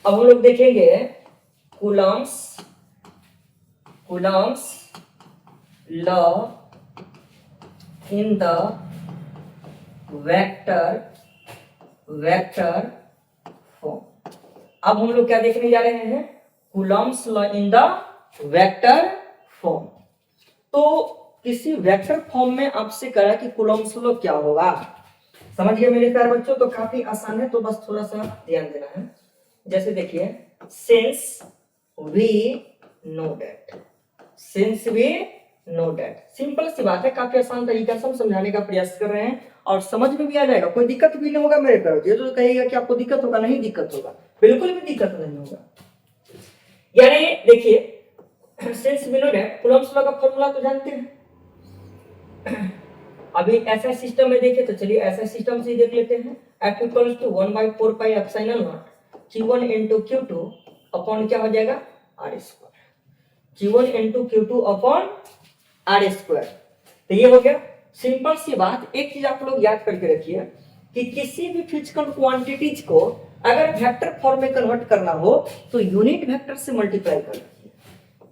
अब हम लोग देखेंगे Coulomb's law in the vector form. अब हम लोग क्या देखने जा रहे हैं, Coulomb's law in the vector form. तो किसी वेक्टर फॉर्म में आपसे कहा कि कूलम्ब्स लॉ क्या होगा, समझ गए मेरे प्यारे बच्चों, तो काफी आसान है, तो बस थोड़ा सा ध्यान देना है। जैसे देखिए since we know that, simple सी बात है, काफी आसान तरीका से हम समझाने का प्रयास कर रहे हैं और समझ में भी आ जाएगा, कोई दिक्कत भी नहीं होगा मेरे प्यारे। ये तो कहेगा कि आपको दिक्कत होगा, नहीं दिक्कत होगा, बिल्कुल भी दिक्कत नहीं होगा। यानी देखिए since we know that, Coulomb's law का फॉर्मूला तो जानते हैं। अभी ऐसा सिस्टम में देखे तो चलिए ऐसा सिस्टम से देख लेते हैं। F equals to 1/4 pi epsilon not Q1 into Q2 upon क्या हो जाएगा R square, Q1 into Q2 upon R square. तो ये हो गया सिंपल सी बात। एक चीज आप लोग याद करके रखिए कि किसी भी फिजिकल क्वांटिटीज को अगर वेक्टर फॉर्म में कन्वर्ट करना हो तो यूनिट वेक्टर से मल्टीप्लाई कर लीजिए,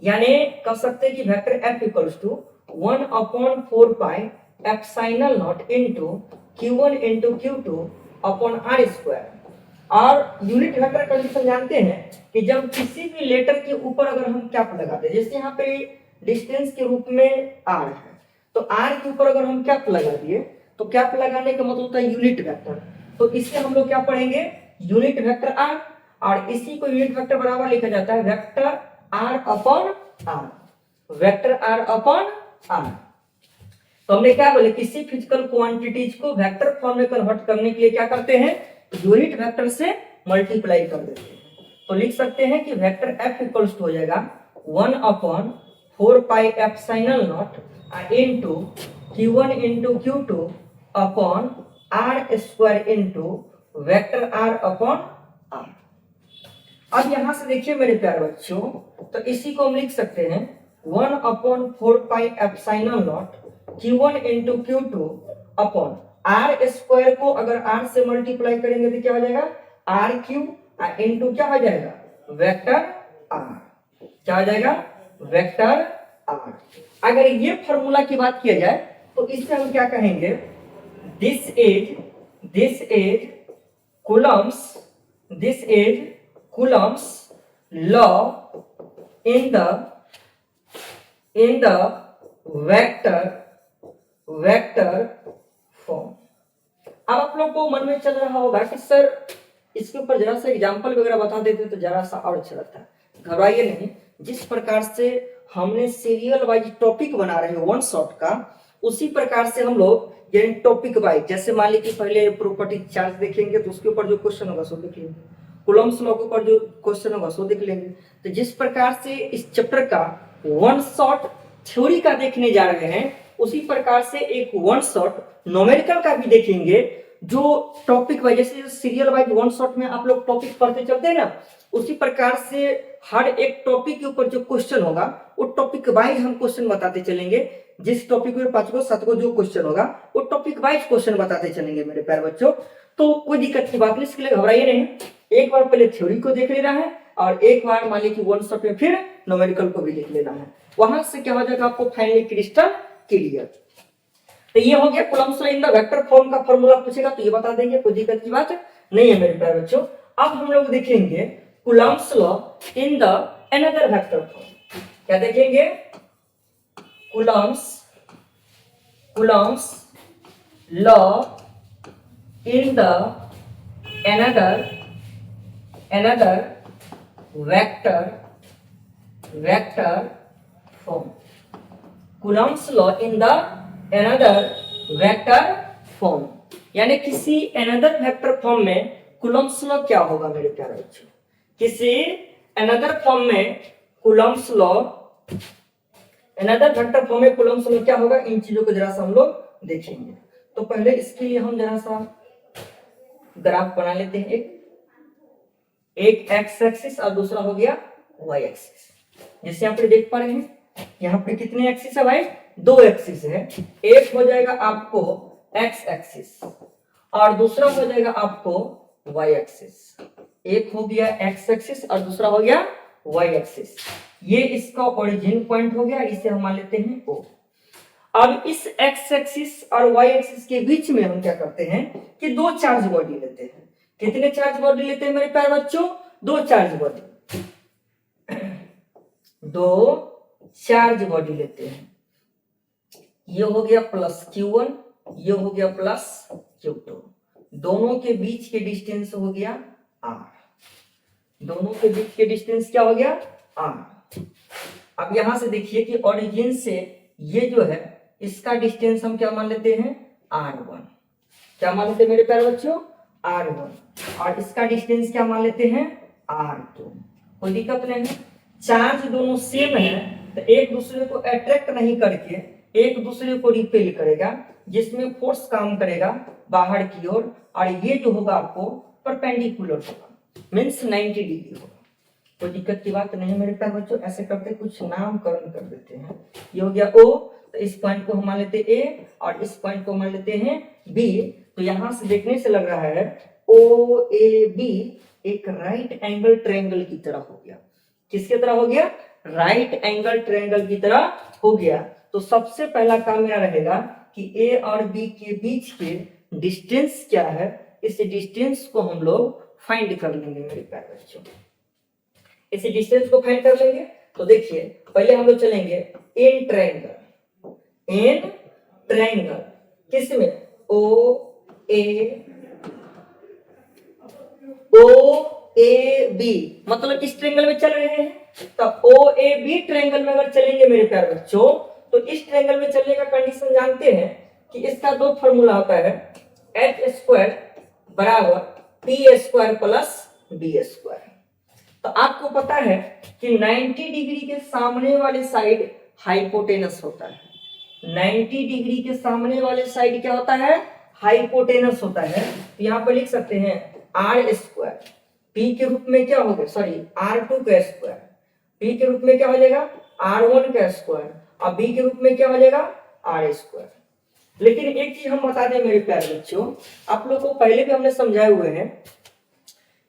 यानी कह सकते हैं कि vector F equals to 1/4 pi epsilon not into Q1 into Q2 upon R square. और यूनिट वेक्टर कंडीशन जानते हैं कि जब किसी भी लेटर के ऊपर अगर हम कैप लगाते हैं, जैसे यहाँ पे डिस्टेंस के रूप में R है, तो R के ऊपर अगर हम कैप लगा दिए तो कैप लगाने का मतलब होता है यूनिट वेक्टर, तो इससे हम लोग क्या पढ़ेंगे यूनिट वेक्टर R, और इसी को यूनिट वेक्टर बराबर लिखा जाता है vector R upon R, vector R upon R। तो हमने क्या बोले किसी फिजिकल क्वांटिटीज को वेक्टर फॉर्म में कन्वर्ट करने के लिए क्या करते हैं, यूनिट वेक्टर से मल्टीप्लाई कर देते हैं। तो लिख सकते हैं कि वेक्टर F इक्वल्स टू हो जाएगा 1/4 pi epsilon not into Q1 into Q2 upon R square into vector R upon R। अब यहां से देखिए मेरे प्यारे बच्चों, तो इसी को हम लिख सकते हैं 1/4 pi epsilon not Q1 into Q2 upon R square को अगर आर से मल्टीप्लाई करेंगे तो क्या हो जाएगा आर क्यू इंटू क्या हो जाएगा वेक्टर आर, क्या हो जाएगा वेक्टर आर। अगर ये फॉर्मूला की बात किया जाए तो इससे हम क्या कहेंगे, this is Coulomb's law in the vector form. अब आप लोग को मन में चल रहा होगा कि सर इसके ऊपर जरा सा एग्जांपल वगैरह बता देते तो जरा सा और अच्छा लगता है। घबराइए नहीं, जिस प्रकार से हमने सीरियल वाइज टॉपिक बना रहे हैं वन शॉट का, उसी प्रकार से हम लोग यानी टॉपिक वाइज, जैसे मान लीजिए पहले प्रॉपर्टी चार्ज देखेंगे तो उसके ऊपर जो क्वेश्चन होगा सो देख लेंगे, कूलम्स लॉ के ऊपर जो क्वेश्चन होगा सो देख लेंगे। तो जिस प्रकार से इस चैप्टर का वन शॉट थ्योरी का देखने जा रहे हैं, उसी प्रकार से एक वन शॉट न्यूमेरिकल का भी देखेंगे, जो टॉपिक वाइज, जैसे सीरियल वाइज वन शॉट में आप लोग टॉपिक पढ़ते चलते हैं ना, उसी प्रकार से हर एक टॉपिक के ऊपर जो क्वेश्चन होगा वो टॉपिक वाइज हम क्वेश्चन बताते चलेंगे। जिस टॉपिक में 5 को 7 को जो क्वेश्चन होगा वो टॉपिक वाइज क्वेश्चन बताते चलेंगे मेरे प्यारे बच्चों। तो कोई दिक्कत की बात नहीं, इसके लिए घबराइए नहीं, एक बार पहले थ्योरी को देख लेना है और एक बार मान लीजिए वन शॉट में फिर न्यूमेरिकल को भी देख लेना है, वहां से क्या हो जाएगा आपको फाइनली क्रिस्टल क्लियर। तो ये हो गया Coulomb's law in the vector form का फॉर्मूला पूछेगा तो ये बता देंगे, कोई दिक्कत की बात नहीं है मेरे प्यारे बच्चों। अब हम लोग देखेंगे Coulomb's law in the another vector form. क्या देखेंगे, Coulomb's law in the another vector form. Coulomb's law in the another vector form, यानी किसी अनदर वेक्टर फॉर्म में कूलम्स लॉ क्या होगा मेरे प्यारे बच्चों, किसी अनदर फॉर्म में Coulomb's law, another vector form में कूलम्स लॉ क्या होगा, इन चीजों को जरा सा हम लोग देखेंगे। तो पहले इसके लिए हम जरा सा ग्राफ बना लेते हैं, एक एक्स एक्सिस और दूसरा हो गया वाई एक्सिस। जैसे यहाँ पे देख पा रहे हैं, यहाँ पे कितने एक्सिस है भाई, 2 एक्सिस है। एक हो जाएगा आपको एक्स एक्सिस और दूसरा हो जाएगा आपको वाई एक्सिस। एक हो गया एक्स एक्सिस और दूसरा हो गया वाई एक्सिस। ये इसका ओरिजिन पॉइंट हो गया, इसे हम मान लेते हैं O। अब इस एक्स एक्सिस और वाई एक्सिस के बीच में हम क्या करते हैं कि 2 चार्ज बॉडी लेते हैं। कितने चार्ज बॉडी लेते हैं मेरे प्यारे बच्चों, 2 चार्ज बॉडी, 2 चार्ज बॉडी लेते हैं। ये हो गया प्लस Q1, ये हो गया प्लस Q2। दोनों के बीच के डिस्टेंस हो गया R, दोनों के बीच के डिस्टेंस क्या हो गया R। अब यहां से देखिए कि ओरिजिन से ये जो है इसका डिस्टेंस हम क्या मान लेते हैं R1, क्या मान लेते हैं मेरे प्यारे बच्चों R1, और इसका डिस्टेंस क्या मान लेते हैं R2। कोई दिक्कत नहीं है, चार्ज दोनों सेम है तो एक दूसरे को अट्रैक्ट नहीं करके एक दूसरे को रिपेल करेगा, जिसमें फोर्स काम करेगा बाहर की ओर, और ये जो होगा आपको परपेंडिकुलर होगा, मींस 90 डिग्री होगा। कोई दिक्कत की बात नहीं है मेरे प्यारे बच्चों। ऐसे करते कुछ नामकरण कर देते हैं। ये हो गया O, तो इस पॉइंट को हम मान लेते हैं A और इस पॉइंट को मान लेते हैं B। तो यहां से देखने से लग रहा है OAB एक राइट एंगल ट्रायंगल की तरह हो गया। किसके तरह हो गया, राइट एंगल ट्रायंगल की तरह हो गया। तो सबसे पहला काम मेरा रहेगा कि A और B के बीच के डिस्टेंस क्या है, इस डिस्टेंस को हम लोग फाइंड कर लेंगे मेरे प्यारे बच्चों। इस डिस्टेंस को फाइंड कर लेंगे तो देखिए पहले हम लोग चलेंगे इन ट्रायंगल, इन ट्रायंगल किसमें OAB, मतलब इस ट्रायंगल में चल रहे हैं। तो OAB ट्रायंगल में अगर चलेंगे मेरे प्यारे बच्चों, तो इस ट्रायंगल में चलने का कंडीशन जानते हैं कि इसका 2 फॉर्मूला होता है, h² बराबर p² प्लस b²। तो आपको पता है कि 90 डिग्री के सामने वाले साइड हाइपोटेनस होता है, 90 डिग्री के सामने वाले साइड क्या होता है, हाइपोटेनस होता है। तो यहाँ पर लिख सकते हैं R² p के रूप में क्या हो गया, सॉरी r2 का स्क्वायर, p के रूप में क्या हो जाएगा r1 का स्क्वायर, और b के रूप में क्या हो जाएगा r स्क्वायर। लेकिन एक चीज हम बता दें मेरे प्यारे बच्चों, आप लोगों को पहले भी हमने समझाए हुए हैं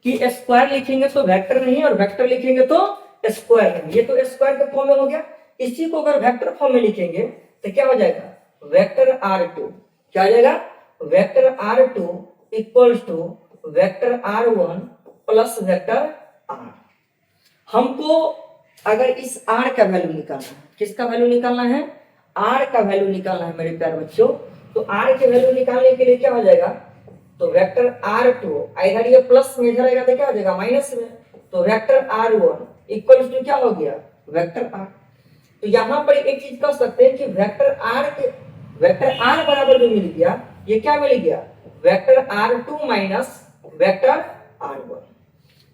कि स्क्वायर लिखेंगे तो वेक्टर नहीं, और वेक्टर लिखेंगे तो स्क्वायर नहीं। ये तो स्क्वायर के फॉर्म में हो गया, इसी को अगर वेक्टर फॉर्म में लिखेंगे तो क्या हो जाएगा वेक्टर r2, क्या हो जाएगा vector r2 equals to vector r1 plus vector r। हमको अगर इस r का वैल्यू निकालना है, किसका वैल्यू निकालना है, r का वैल्यू निकालना है मेरे प्यारे बच्चों, तो r के वैल्यू निकालने के लिए क्या हो जाएगा, तो वेक्टर r2 इधर ये प्लस में इधर आएगा तो क्या हो जाएगा माइनस में, तो वेक्टर r1 इक्वल्स टू क्या हो गया वेक्टर r। तो यहाँ पर एक चीज कर सकते हैं कि वेक्टर r बराबर जो मिल गया, ये क्या मिल गया vector r2 minus vector r1।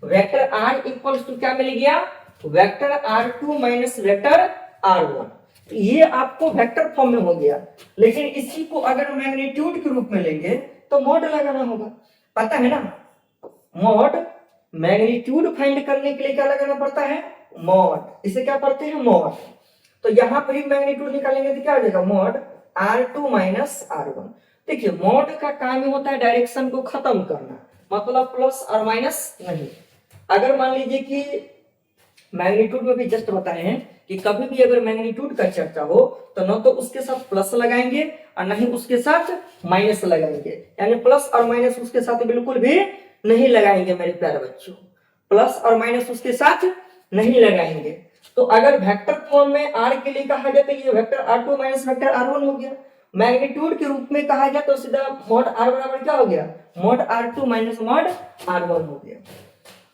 Vector r equals to क्या मिल गया vector r2 minus vector r1। ये आपको वेक्टर फॉर्म में हो गया, लेकिन इसी को अगर मैग्नीट्यूड के रूप में लेंगे तो मॉड लगाना होगा, पता है ना, मॉड मैग्नीट्यूड फाइंड करने के लिए क्या लगाना पड़ता है मॉड, इसे क्या पढ़ते हैं मॉड। तो यहां पर ही मैग्नीट्यूड निकालेंगे तो क्या हो जाएगा मॉड r2 माइनस r1। देखिए मॉड का काम ही होता है डायरेक्शन को खत्म करना, मतलब प्लस और माइनस नहीं। अगर मान लीजिए कि मैग्नीट्यूड में भी जस्ट बताए हैं कि कभी भी अगर मैग्नीट्यूड का चर्चा हो तो न तो उसके साथ प्लस लगाएंगे और न ही उसके साथ माइनस लगाएंगे, यानी प्लस और माइनस उसके साथ बिल्कुल भी नहीं लगाएंगे मेरे प्यारे बच्चों, प्लस और माइनस उसके साथ नहीं लगाएंगे। तो अगर वेक्टर फॉर्म में r के लिए कहा जाए तो ये vector r2 minus vector r1 हो गया, मैग्नीट्यूड के रूप में कहा जाए तो सीधा मॉड r बराबर क्या हो गया mod r2 minus mod r1 हो गया।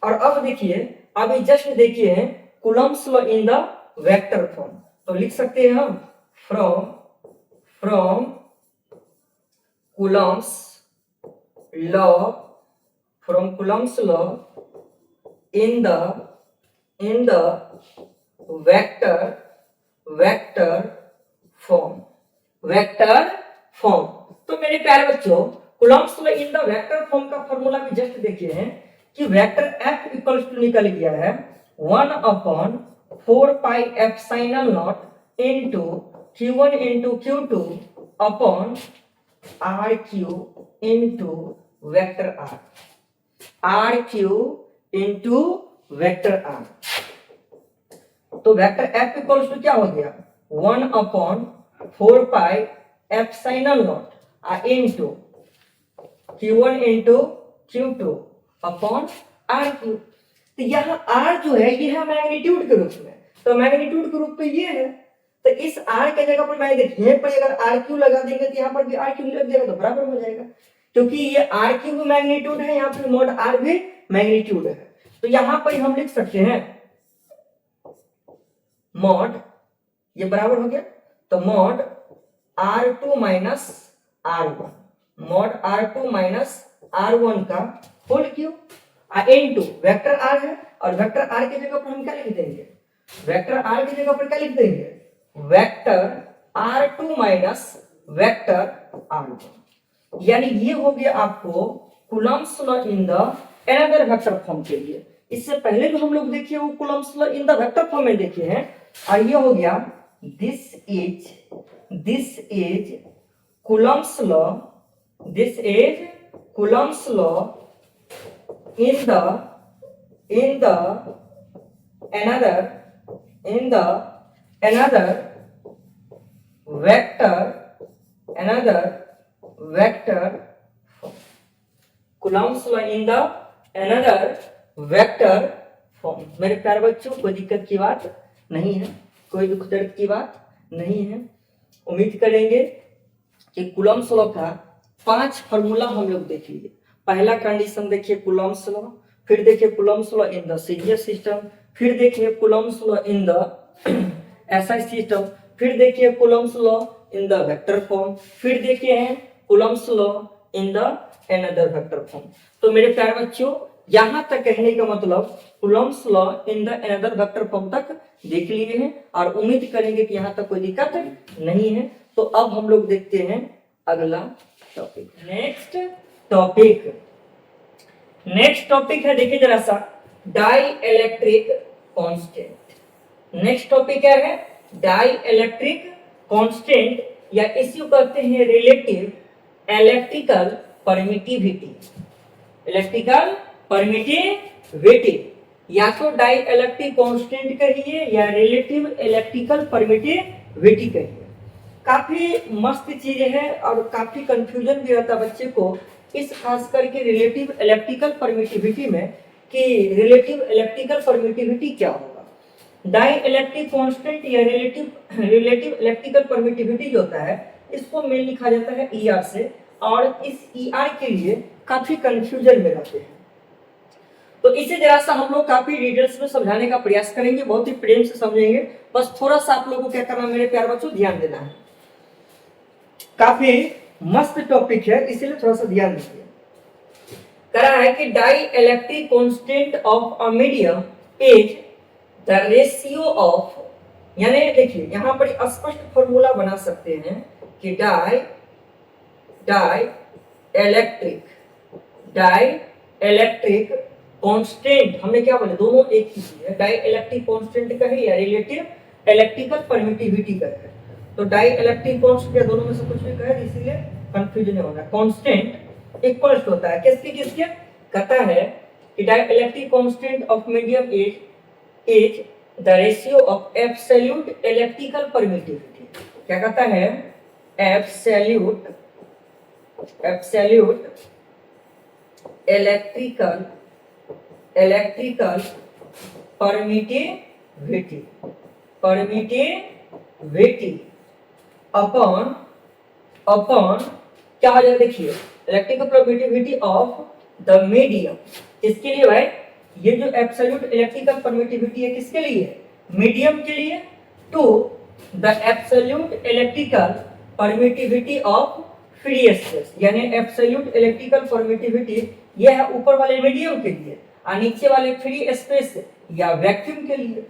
और अब देखिए, अभी जस्ट देखिए Coulomb's law in the vector form, तो लिख सकते हैं हम from Coulomb's law in the vector form. तो मेरे प्यारे बच्चों Coulomb's law in the vector form का फॉर्मूला भी जस्ट देखिए हैं कि वेक्टर f इक्वल्स टू निकल गया है 1/4 pi epsilon not into q1 into q2 upon r3 into vector r। तो वेक्टर f इक्वल्स टू क्या हो गया 1/4 pi epsilon not into q1 into q2 upon r3। तो यहाँ r जो है ये है मैग्नीट्यूड के रूप में, तो मैग्नीट्यूड के रूप में ये है, तो इस r के जगह पर मैं देखिए यहाँ पर अगर r3 लगा देंगे तो यहाँ पर भी r3 लग जाएगा तो बराबर हो जाएगा, क्योंकि ये r3 भी मैग्नीट्यूड है, यहाँ पर मॉड r भी मैग्नीट्यूड है। तो यहाँ पर हम लिख सकते हैं मॉड, ये बराबर हो गया, तो mod r2 minus r1, mod r2 minus r1 का whole cube into vector r है, और वेक्टर r की जगह पर हम क्या लिख देंगे वेक्टर r की जगह पर क्या लिख देंगे vector r2 minus vector r1। यानी ये हो गया आपको Coulomb's law in the another vector form के लिए। इससे पहले जो हम लोग देखिए वो Coulomb's law in the vector form में देखे हैं, और ये हो गया this is Coulomb's law, this is Coulomb's law in the another vector form। Coulomb's law in the another vector form. मेरे प्यारे बच्चों कोई दिक्कत की बात नहीं है, कोई दुख दर्द की बात नहीं है। उम्मीद करेंगे कि कूलम्ब्स लॉ का 5 फार्मूला हम लोग देख लिए। पहला कंडीशन देखिए कूलम्ब्स लॉ, फिर देखिए Coulomb's law in the serial system, फिर देखिए Coulomb's law in the SI system, फिर देखिए Coulomb's law in the vector form, फिर देखिए हैं Coulomb's law in the another vector form. तो मेरे प्यारे बच्चों यहां तक कहने का मतलब Coulomb's law in the another vector form तक देख लिए हैं, और उम्मीद करेंगे कि यहां तक कोई दिक्कत नहीं है। तो अब हम लोग देखते हैं अगला topic. Next topic next topic है, देखिए जरा सा, dielectric constant. Next topic क्या है? डाई इलेक्ट्रिक कांस्टेंट, या इसी को कहते हैं relative electrical permittivity. Electrical permittivity, या तो डाई इलेक्ट्रिक कांस्टेंट कहिए या रिलेटिव इलेक्ट्रिकल परमिटिविटी कहिए। काफी मस्त चीज है और काफी कंफ्यूजन भी रहता बच्चे को इस खास करके रिलेटिव इलेक्ट्रिकल परमिटिविटी में, कि रिलेटिव इलेक्ट्रिकल परमिटिविटी क्या होगा। डाई इलेक्ट्रिक कांस्टेंट या रिलेटिव इलेक्ट्रिकल परमिटिविटी जो होता है, इसको मेन लिखा जाता है ER से, और इस ER के लिए काफी कंफ्यूजन में रहते हैं। तो इसे जरा सा हम लोग काफी डिटेल्स में समझाने का प्रयास करेंगे, बहुत ही प्रेम से समझेंगे। बस थोड़ा सा आप लोगों को क्या करना मेरे प्यार बच्चों, ध्यान देना है। काफी मस्त टॉपिक है, इसीलिए थोड़ा सा ध्यान दीजिए। कह रहा है कि dielectric constant of a medium is the ratio of, यानी देखिए यहां पर स्पष्ट फॉर्मूला बना सकते हैं कि डाई इलेक्ट्रिक कांस्टेंट, हमने क्या बोले, दोनों एक ही चीज है। डाई इलेक्ट्रिक कांस्टेंट कहे या रिलेटिव इलेक्ट्रिकल परमिटिविटी कहे, तो डाई इलेक्ट्रिक कांस्टेंट या दोनों में से कुछ भी कहे, इसीलिए कंफ्यूजन होगा। कांस्टेंट इक्वल होता है किसके किसके, कहता है कि dielectric constant of medium is the ratio of absolute electrical permittivity. क्या कहता है? एब्सोल्यूट इलेक्ट्रिकल परमिटिविटी अपॉन क्या हो जाएगा, देखिए electrical permittivity of the medium. इसके लिए भाई ये जो एब्सोल्यूट इलेक्ट्रिकल परमिटिविटी है किसके लिए? मीडियम के लिए, to the absolute electrical permittivity of free space, यानी एब्सोल्यूट इलेक्ट्रिकल परमिटिविटी ये है ऊपर वाले मीडियम के लिए और नीचे वाले फ्री स्पेस या वैक्यूम के लिए।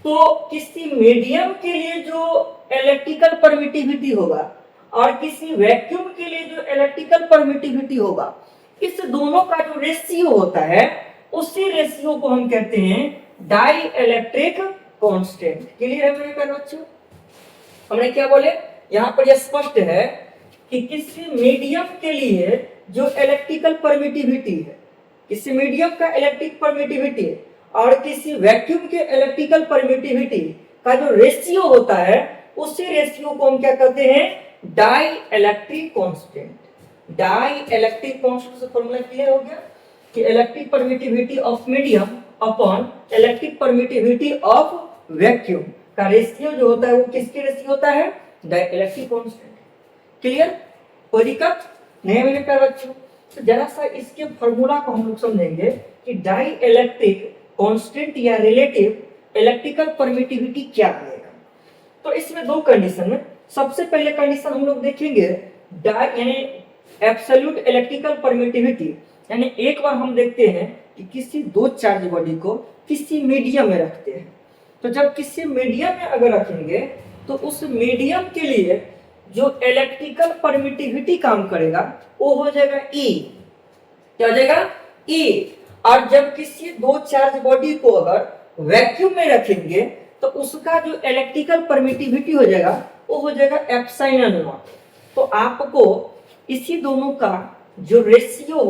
तो किसी मीडियम के लिए जो इलेक्ट्रिकल परमिटिविटी होगा और किसी वैक्यूम के लिए जो इलेक्ट्रिकल परमिटिविटी होगा, इस दोनों का जो रेशियो होता है, उसी रेशियो को हम कहते हैं डाई इलेक्ट्रिक कांस्टेंट। क्लियर है मेरे प्यारे बच्चों? हमने क्या बोले, यहाँ पर यह स्पष्ट है कि किसी मीडियम के लिए जो इलेक्ट्रिकल परमिटिविटी है, किसी मीडियम का इलेक्ट्रिक परमिटिविटी और किसी वैक्यूम के इलेक्ट्रिकल परमिटिविटी का जो रेशियो होता है, उसी रेशियो को हम क्या कहते हैं? Dielectric constant. Dielectric constant से फॉर्मूला क्लियर हो गया कि electric permittivity of medium upon electric permittivity of vacuum का रेशियो जो होता है वो किसके रेशियो होता है? Dielectric constant. क्लियर? कोई दिक्कत नहीं मेरे प्यारे बच्चों? तो जरा सा इसके फॉर्मूला को हम लोग समझेंगे कि डाई इलेक्ट्रिक कांस्टेंट या रिलेटिव इलेक्ट्रिकल परमिटिविटी क्या है। तो इसमें दो कंडीशन में, सबसे पहले कंडीशन हम लोग देखेंगे डाई यानी एब्सोल्यूट इलेक्ट्रिकल परमिटिविटी, यानी एक बार हम देखते हैं कि किसी दो चार्ज बॉडी को किसी मीडियम में रखते हैं। तो जब किसी मीडियम में अगर रखेंगे तो उस मीडियम के लिए जो इलेक्ट्रिकल परमिटिविटी काम करेगा वो हो जाएगा E। क्या हो जाएगा? E। और जब किसी दो चार्ज बॉडी को अगर वैक्यूम में रखेंगे तो उसका जो इलेक्ट्रिकल परमिटिविटी हो जाएगा वो हो जाएगा एप्सिलॉन नॉट। तो आपको इसी दोनों का जो रेशियो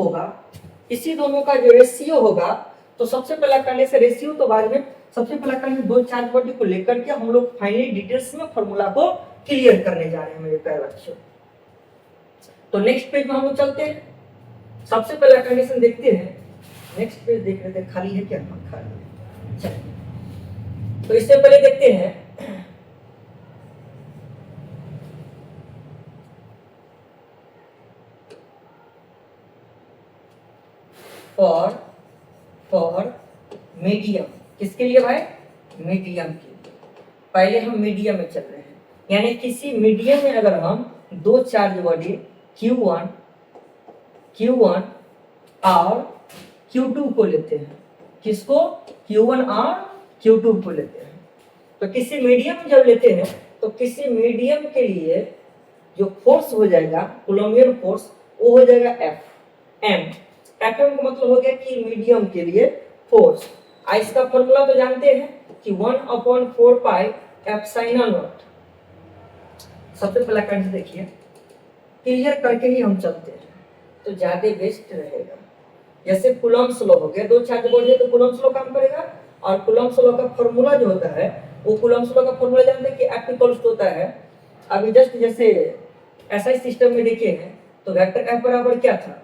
होगा, तो सबसे पहला करने से रेशियो, तो बाद में सबसे पहला करने दो चार्ज बॉडी को लेकर के हम लोग फाइनली डिटेल्स में फॉर्मूला को क्लियर करने जा रहे हैं मेरे प्यारे बच्चों। तो नेक्स्ट पेज में हम लोग चलते हैं, सबसे पहला कंडीशन देखते हैं। नेक्स्ट पेज देख रहे थे, खाली है क्या? खाली है। चलिए, तो इससे पहले देखते हैं फॉर मीडियम। किसके लिए भाई? मीडियम के लिए। पहले हम मीडियम में चल रहे हैं, यानी किसी मीडियम में अगर हम दो चार्ज बॉडी Q1 और Q2 को लेते हैं, किसको? Q1 और Q2 को लेते हैं। तो किसी मीडियम जब लेते हैं तो किसी मीडियम के लिए जो फोर्स हो जाएगा, कूलम्बियन फोर्स, वो हो जाएगा F m। एफएम का मतलब हो गया कि मीडियम के लिए फोर्स। इसका फॉर्मूला तो जानते हैं कि 1/4 पाई एप्सिलॉन नॉट। सबसे पहला कंसेप्ट देखिए, क्लियर करके ही हम चलते हैं तो ज्यादा बेस्ट रहेगा। जैसे कूलम्ब्स लॉ हो गया, दो चार्ज बोर्ड है तो कूलम्ब्स लॉ काम करेगा, और कूलम्ब्स लॉ का फॉर्मूला जो होता है वो कूलम्ब्स लॉ का फॉर्मूला जानते हैं कि F इक्वल्स होता है, अभी जस्ट जैसे ऐसा ही सिस्टम में देखिए हैं तो वेक्टर F बराबर क्या था,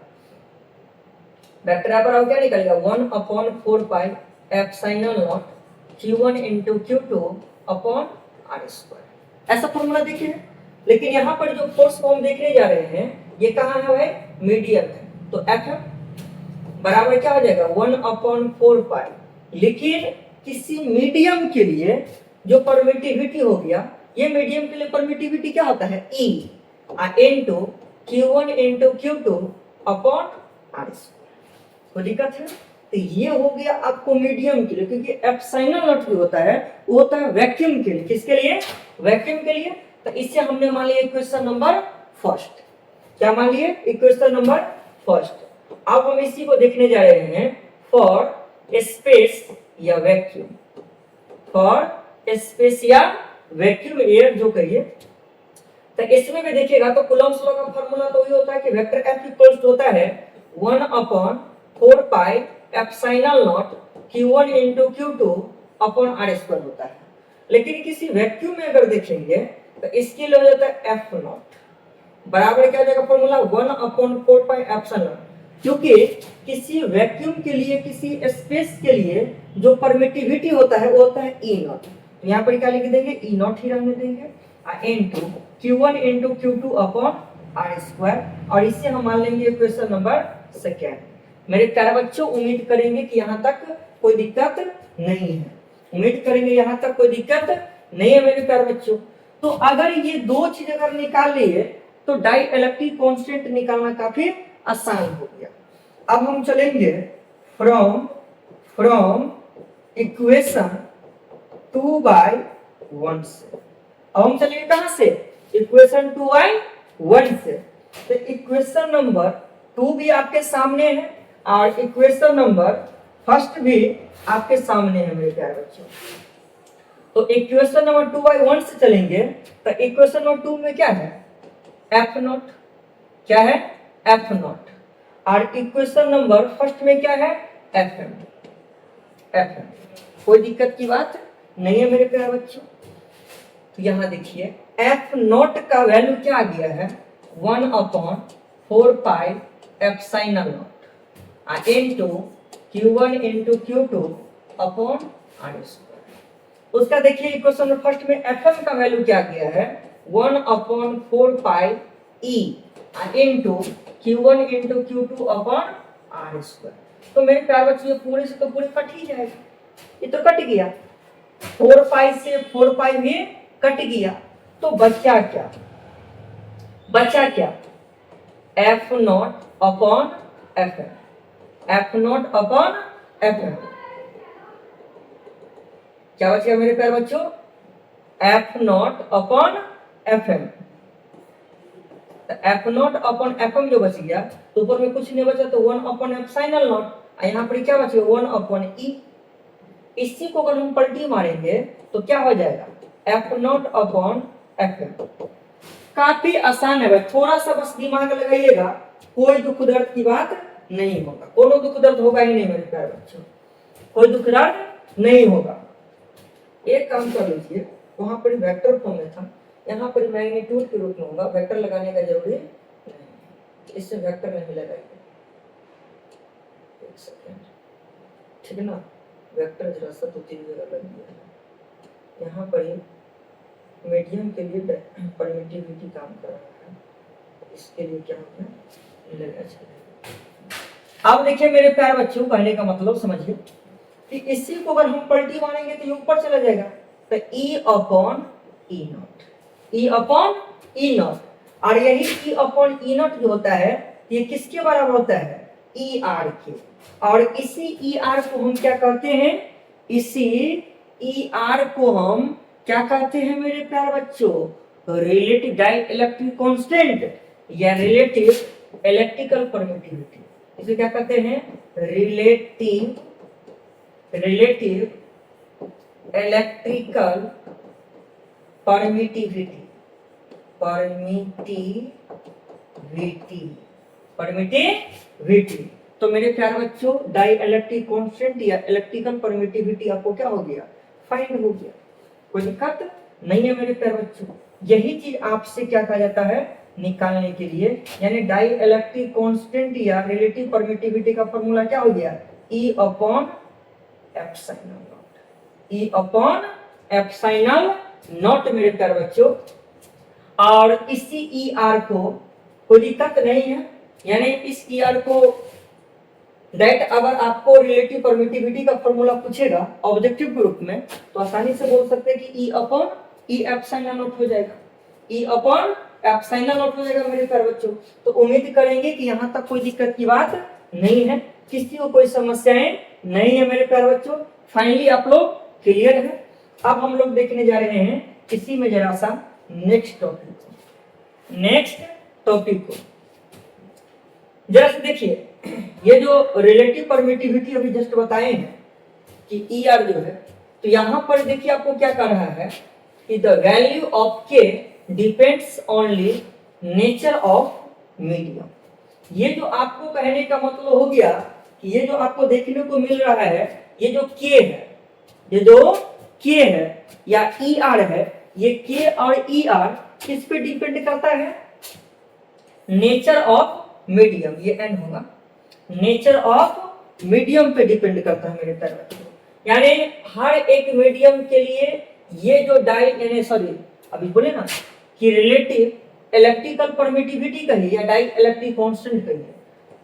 वेक्टर F बराबर क्या निकलेगा 1/4 pi epsilon not Q1 into Q2 upon R square, ऐसा फॉर्मूला देखिए। लेकिन यहाँ पर जो फोर्स को हम देखने जा रहे हैं ये कहाँ है भाई, मीडियम है, तो F बराबर क्या हो जाएगा 1/4 पाई। लेकिन किसी मीडियम के लिए जो परमिटिविटी हो गया, ये मीडियम के लिए परमिटिविटी क्या होता है E into Q1 into Q2 upon R square. कोई दिक्कत है? तो ये हो गया आपको मीडियम के लिए, क्योंकि एप्सिलॉन नॉट जो होता है वो होता है वैक्यूम के लिए। किसके लिए? वैक्यूम के लिए। तो इससे हमने मान लिया इक्वेशन नंबर फर्स्ट। क्या मान लिए? Equation number first. अब हम इसी को देखने जा रहे हैं फॉर स्पेस या वैक्यूम, फॉर स्पेस या वैक्यूम एयर जो कहिए। तो इसमें भी देखिएगा तो कूलम्ब्स लॉ का फॉर्मूला तो वही होता है कि वेक्टर F इक्वल्स होता है 1/4 pi epsilon not Q1 into Q2 upon R square होता है। लेकिन किसी वैक्यूम में अगर देखेंगे तो इसके लिए हो जाता है F नॉट बराबर क्या हो जाएगा फॉर्मूला 1/4 पाई एप्सिलॉन, क्योंकि किसी वैक्यूम के लिए, किसी स्पेस के लिए जो परमिटिविटी होता है वो होता है E नॉट। तो यहाँ पर क्या लिख देंगे, E नॉट ही रहने देंगे into Q1 into Q2 upon R square, और इससे हम मान लेंगे इक्वेशन नंबर सेकेंड। मेरे प्यारे बच्चों उम्मीद करेंगे कि यहाँ तक कोई दिक्कत नहीं है, उम्मीद करेंगे यहाँ तक कोई दिक्कत नहीं है मेरे प्यारे बच्चों। तो अगर ये दो चीज अगर निकाल लिए तो डाई इलेक्ट्रिक कांस्टेंट निकालना काफी आसान हो गया। अब हम चलेंगे फ्रॉम इक्वेशन 2/1 से। अब हम चलेंगे कहां से? इक्वेशन 2/1 से। तो इक्वेशन नंबर 2 भी आपके सामने है और इक्वेशन नंबर फर्स्ट भी आपके सामने है मेरे प्यारे बच्चों। तो इक्वेशन नंबर 2/1 से चलेंगे तो इक्वेशन नंबर 2 में क्या है? F not. क्या है? F not. और इक्वेशन नंबर फर्स्ट में क्या है? FM। कोई दिक्कत की बात नहीं है मेरे प्यारे बच्चों। तो यहां देखिए F नॉट का वैल्यू क्या आ गया है 1/4 pi epsilon not into Q1 into Q2 upon R square. उसका देखिए इक्वेशन में फर्स्ट में FM का वैल्यू क्या गया है 1/4 पाई E into Q1 into Q2 upon R square. तो मेरे प्यारे बच्चों ये पूरे से तो पूरे कट ही जाएगा, ये तो कट गया, 4 पाई से 4 पाई भी कट गया, तो बचा क्या? बचा क्या? F not upon FM, F not upon FM। क्या बच गया मेरे प्यारे बच्चों? F not upon FM। तो F नॉट अपॉन FM जो बच गया तो ऊपर में कुछ नहीं बचा तो 1/एप्सिलॉन नॉट, यहाँ पर क्या बचेगा 1/E। इसी को अगर हम पलटी मारेंगे तो क्या हो जाएगा F नॉट अपॉन FM। काफी आसान है भाई, थोड़ा सा बस दिमाग लगाइएगा, कोई दुख दर्द की बात नहीं होगा, कोनो दुख दर्द होगा ही नहीं मेरे प्यारे बच्चों, कोई दुख दर्द नहीं होगा। एक काम कर लीजिए, वहां पर वेक्टर फॉर्म में था, यहाँ पर मैग्नीट्यूड के रूप में होगा, वेक्टर लगाने का जरूरी नहीं, इससे वेक्टर नहीं लगाएंगे। एक सेकेंड, ठीक है ना, वेक्टर जरा सा तो 3 जगह लग गया है। यहाँ पर ही मीडियम के लिए परमिटिविटी काम कर रहा है, इसके लिए क्या होता है लगा चलेगा। अब देखिए मेरे प्यारे बच्चों, कहने का मतलब समझिए कि इसी को अगर हम पलटी मारेंगे तो ये ऊपर चला जाएगा, तो E upon E not, E upon E not, और यही E अपॉन E नॉट जो होता है ये किसके बराबर होता है? ER के। और इसी ER को हम क्या कहते हैं? इसी ER को हम क्या कहते हैं मेरे प्यारे बच्चों? रिलेटिव डाई इलेक्ट्रिक कांस्टेंट या रिलेटिव इलेक्ट्रिकल परमिटिविटी। इसे क्या कहते हैं, रिलेटिव इलेक्ट्रिकल परमिटिविटी, परमिटिविटी। तो मेरे प्यारे बच्चों, डाई इलेक्ट्रिक कांस्टेंट या इलेक्ट्रिकल परमिटिविटी आपको क्या हो गया, फाइंड हो गया। कोई दिक्कत नहीं है मेरे प्यारे बच्चों। यही चीज आपसे क्या कहा जाता है, निकालने के लिए, यानी डाई इलेक्ट्रिक कांस्टेंट या रिलेटिव परमिटिविटी का फॉर्मूला क्या हो गया, E upon epsilon not, E upon epsilon not मेरे प्यारे बच्चों। और इसी ER को कोई दिक्कत नहीं है, यानी इस ER को दैट अगर आपको रिलेटिव परमिटिविटी का फॉर्मूला पूछेगा ऑब्जेक्टिव के रूप में, तो आसानी से बोल सकते हैं कि E upon E epsilon not हो जाएगा, E अपॉन एप्सिलॉन नॉट हो जाएगा मेरे प्यारे बच्चों। तो उम्मीद करेंगे कि यहाँ तक कोई दिक्कत की बात नहीं है, किसी को कोई समस्याएं नहीं है मेरे प्यारे बच्चों। फाइनली आप लोग क्लियर है। अब हम लोग देखने जा रहे हैं इसी में जरा सा नेक्स्ट टॉपिक को जरा से देखिए। ये जो रिलेटिव परमिटिविटी अभी जस्ट बताए हैं कि ER जो है, तो यहाँ पर देखिए आपको क्या कर रहा है कि the value of K depends only nature of medium. ये जो आपको कहने का मतलब हो गया कि ये जो आपको देखने को मिल रहा है, ये जो K है, ये जो K है या ER है, ये K और ER किस पे डिपेंड करता है, नेचर ऑफ मीडियम, ये N होगा, नेचर ऑफ मीडियम पे डिपेंड करता है मेरे प्यारे बच्चों। यानी हर एक मीडियम के लिए ये जो अभी बोले ना कि रिलेटिव इलेक्ट्रिकल परमिटिविटी कहिए या डाई इलेक्ट्रिक कांस्टेंट कहिए,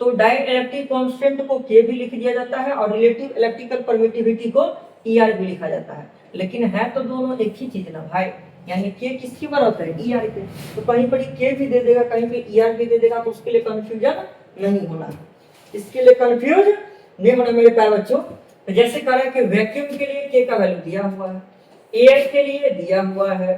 तो डाई इलेक्ट्रिक कांस्टेंट को K भी लिख दिया जाता है और रिलेटिव इलेक्ट्रिकल परमिटिविटी को ER भी लिखा जाता है, लेकिन है तो दोनों एक ही चीज ना भाई। यानी K किसकी बराबर है, ER के। तो कहीं पर K भी दे देगा, कहीं पे ER भी दे देगा, तो उसके लिए कंफ्यूजन नहीं होना है, इसके लिए कंफ्यूज नहीं होना मेरे प्यारे बच्चों। तो जैसे कह रहा है कि वैक्यूम के लिए K का वैल्यू दिया हुआ है, एयर के लिए दिया हुआ है,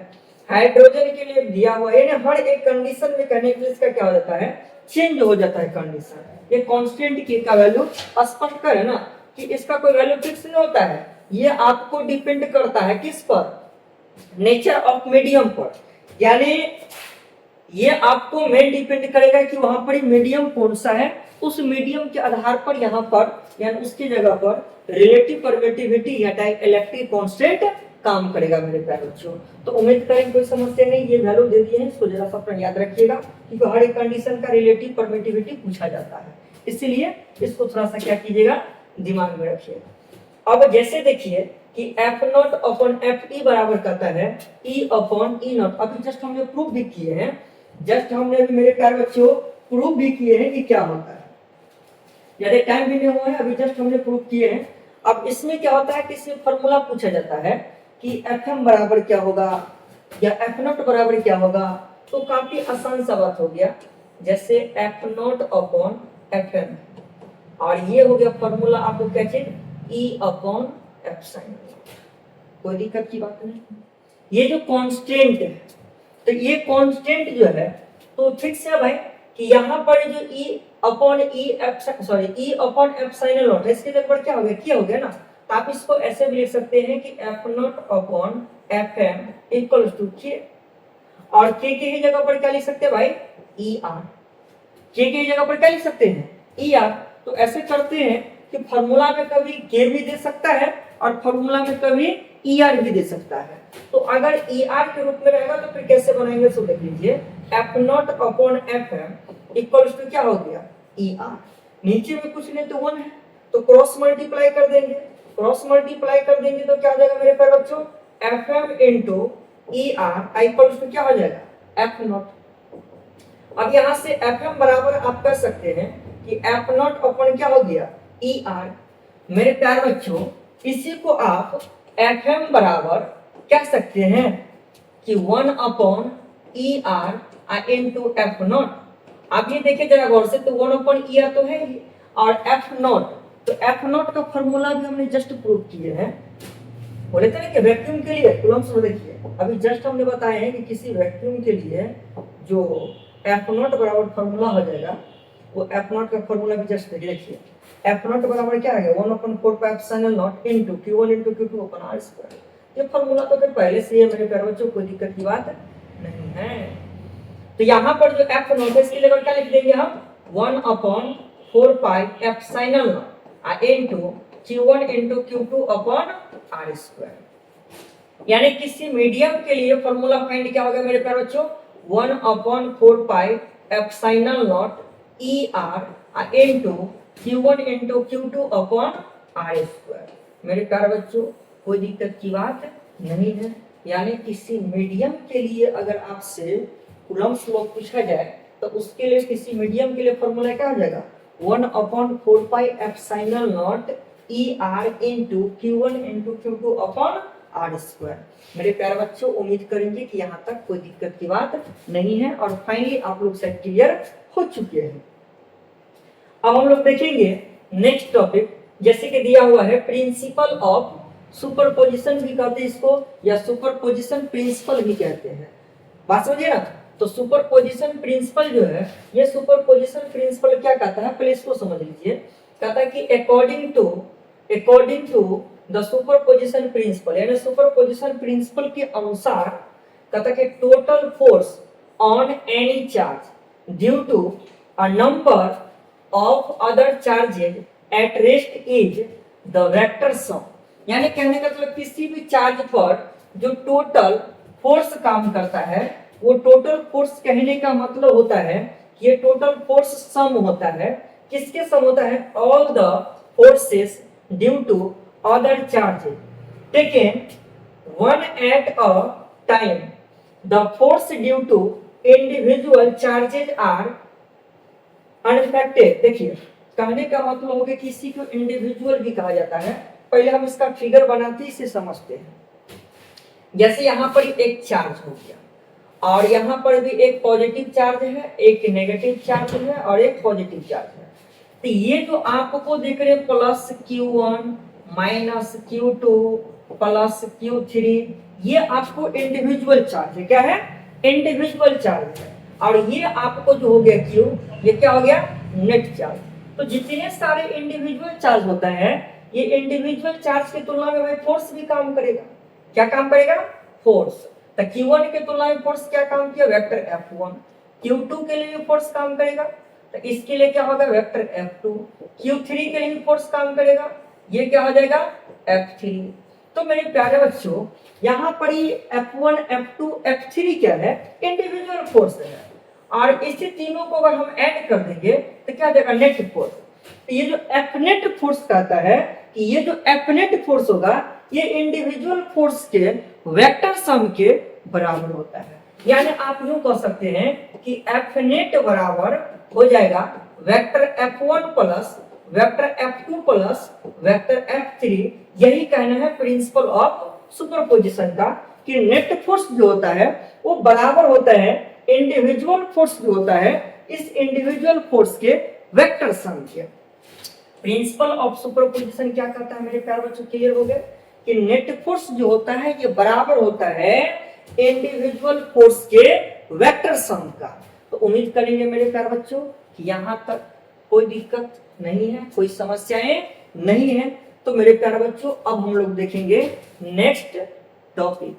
हाइड्रोजन के लिए दिया हुआ है, यानी हर एक कंडीशन में करने के लिए इसका क्या हो जाता है, चेंज हो जाता है कंडीशन। ये कांस्टेंट K का वैल्यू स्पष्ट करे ना कि इसका कोई वैल्यू फिक्स नहीं होता है, ये आपको डिपेंड करता है किस पर, नेचर ऑफ मीडियम पर। यानी ये आपको मेन डिपेंड करेगा कि वहां पर मीडियम कौन सा है, उस मीडियम के आधार पर यहाँ पर यानी उसकी जगह पर रिलेटिव परमिटिविटी या डाई इलेक्ट्रिक कांस्टेंट काम करेगा मेरे प्यारे बच्चों। तो उम्मीद करें कोई समस्या नहीं, ये वैल्यू दे दिए हैं, इसको जरा सा अपना याद रखिएगा क्योंकि हर एक कंडीशन का रिलेटिव परमिटिविटी पूछा जाता है, इसलिए इसको थोड़ा सा क्या कीजिएगा, दिमाग में रखिएगा। अब जैसे देखिए कि F0 अपॉन Fe बराबर करता है E अपॉन E0। अभी जस्ट हमने प्रूफ भी किए हैं, जस्ट हमने अभी मेरे प्यारे बच्चों प्रूफ भी किए हैं कि क्या होता है, ज्यादा टाइम भी नहीं हुआ है, अभी जस्ट हमने प्रूफ किए हैं। अब इसमें क्या होता है कि इसमें फॉर्मूला पूछा जाता है कि Fm बराबर क्या होगा या F0 बराबर क्या होगा, तो काफी आसान सा बात हो गया। जैसे F0 अपॉन Fm और ये हो गया फॉर्मूला आपको क्या चाहिए, E अपॉन एप्सिलॉन। कोई दिक्कत की बात नहीं। ये जो कांस्टेंट है, तो ये कांस्टेंट जो है तो फिक्स है भाई कि यहाँ पर जो E upon E upon epsilon not है, इसके जगह पर क्या हो गया, क्या हो गया ना। तो आप इसको ऐसे भी लिख सकते हैं कि F0 upon Fm equal to K, और K की जगह पर क्या लिख सकते हैं भाई, ER। K की जगह पर क्या लिख सकते हैं, ER। तो ऐसे करते हैं कि फॉर्मूला में कभी K भी दे सकता है और फॉर्मूला में कभी ER भी दे सकता है। तो अगर ER के रूप में रहेगा तो फिर कैसे बनाएंगे, सो देख लीजिए F0 upon Fm equal to क्या हो गया, ER। नीचे में कुछ नहीं तो 1 है, तो क्रॉस मल्टीप्लाई कर देंगे, क्रॉस मल्टीप्लाई कर देंगे तो क्या हो जाएगा मेरे प्यारे बच्चों, Fm into ER equal to क्या हो जाएगा, F0। अब यहाँ से Fm बराबर आप कर सकते हैं कि F0 अपॉन क्या हो गया, ER। मेरे प्यारे बच्चों इसी को आप Fm बराबर कह सकते हैं कि 1 अपॉन ER इंटू F0। आप ये देखिए जरा गौर से, तो 1 अपॉन ER तो है ही, और F0, तो F0 का फॉर्मूला भी हमने जस्ट प्रूव किए हैं। बोले थे ना कि वैक्यूम के लिए कूलम्ब्स में देखिए, अभी जस्ट हमने बताया है कि किसी वैक्यूम के लिए जो F0 बराबर फॉर्मूला हो जाएगा वो एफ नॉट का फॉर्मूला भी जस्ट देखिए, एफ नॉट बराबर क्या है 1/4 pi epsilon not into Q1 into Q2 upon R square. ये फॉर्मूला तो फिर पहले से ही है मेरे प्यारे बच्चों, कोई दिक्कत की बात नहीं है। तो यहाँ पर जो एफ नॉट है इसकी जगह क्या लिख देंगे हम 1/4 pi epsilon not into Q1 into Q2 upon R square. यानी किसी मीडियम के लिए फॉर्मूला फाइंड क्या होगा मेरे प्यारे बच्चों 1/4 pi epsilon not ER into Q1 into Q2 upon R square. मेरे प्यारे बच्चों कोई दिक्कत की बात नहीं है। यानी किसी मीडियम के लिए अगर आपसे कूलम्ब्स लॉ पूछा जाए तो उसके लिए किसी मीडियम के लिए फॉर्मूला क्या हो जाएगा 1/4 pi epsilon not ER into Q1 into Q2 upon R square. मेरे प्यारे बच्चों उम्मीद करेंगे कि यहाँ तक कोई दिक्कत की बात नहीं है और फाइनली आप लोग सेट क्लियर हो चुके हैं। अब हम लोग देखेंगे नेक्स्ट टॉपिक, जैसे कि दिया हुआ है प्रिंसिपल ऑफ सुपरपोजिशन भी कहते हैं इसको, या सुपरपोजिशन प्रिंसिपल भी कहते हैं। बात समझिए ना। तो सुपरपोजिशन प्रिंसिपल जो है, ये सुपरपोजिशन प्रिंसिपल क्या कहता है पहले इसको समझ लीजिए। कहता है कि according to the superposition principle, यानी सुपरपोजिशन प्रिंसिपल के अनुसार कहता है कि total force on any charge due to a number of other charges at rest is the vector sum. यानी कहने का मतलब किसी भी चार्ज पर जो टोटल फोर्स काम करता है, वो टोटल फोर्स कहने का मतलब होता है कि ये टोटल फोर्स सम होता है। किसके सम होता है? All the forces due to other charges taken one at a time. The force due to individual charges are unaffected। देखिए कहने का मतलब हो गया किसी को इंडिविजुअल भी कहा जाता है। पहले हम इसका फिगर बनाते इसे समझते हैं। जैसे यहाँ पर एक चार्ज हो गया और यहाँ पर भी एक पॉजिटिव चार्ज है, एक नेगेटिव चार्ज है और एक पॉजिटिव चार्ज है। तो ये जो आपको दिख रहे plus Q1 minus Q2 plus Q3, ये आपको इंडिविजुअल चार्ज है। क्या है? इंडिविजुअल चार्ज है। और ये आपको जो हो गया Q, ये क्या हो गया? Net charge. तो जितने सारे इंडिविजुअल चार्ज होता है, ये इंडिविजुअल चार्ज की तुलना में भाई फोर्स भी काम करेगा। क्या काम करेगा? फोर्स। तो Q1 की तुलना में फोर्स क्या काम किया? Vector F1। Q2 के लिए फोर्स काम करेगा, तो इसके लिए क्या होगा? Vector F2। Q3 के लिए फोर्स काम करेगा, ये क्या हो जाएगा? F3। तो मेरे प्यारे बच्चों यहाँ पर ही F1 F2 F3 क्या है? इंडिविजुअल फोर्स है। और इसी तीनों को अगर हम ऐड कर देंगे तो क्या हो जाएगा? Net force. तो ये जो F नेट फोर्स कहता है कि ये जो F नेट फोर्स होगा ये इंडिविजुअल फोर्स के वेक्टर सम के बराबर होता है। यानी आप यूं कह सकते हैं कि F नेट बराबर हो जाएगा vector F1 plus vector F2 plus vector F3। यही कहना है प्रिंसिपल ऑफ सुपरपोजिशन का कि नेट फोर्स जो होता है वो बराबर होता है इंडिविजुअल फोर्स जो होता है इस इंडिविजुअल फोर्स के वेक्टर सम के। प्रिंसिपल ऑफ सुपरपोजिशन क्या कहता है मेरे प्यारे बच्चों? क्लियर हो गए कि नेट फोर्स जो होता है ये बराबर होता है इंडिविजुअल फोर्स के वेक्टर सम का। तो उम्मीद करेंगे मेरे प्यारे बच्चों कि यहाँ तक कोई दिक्कत नहीं है, कोई समस्याएं नहीं है। तो मेरे प्यारे बच्चों अब हम लोग देखेंगे नेक्स्ट टॉपिक।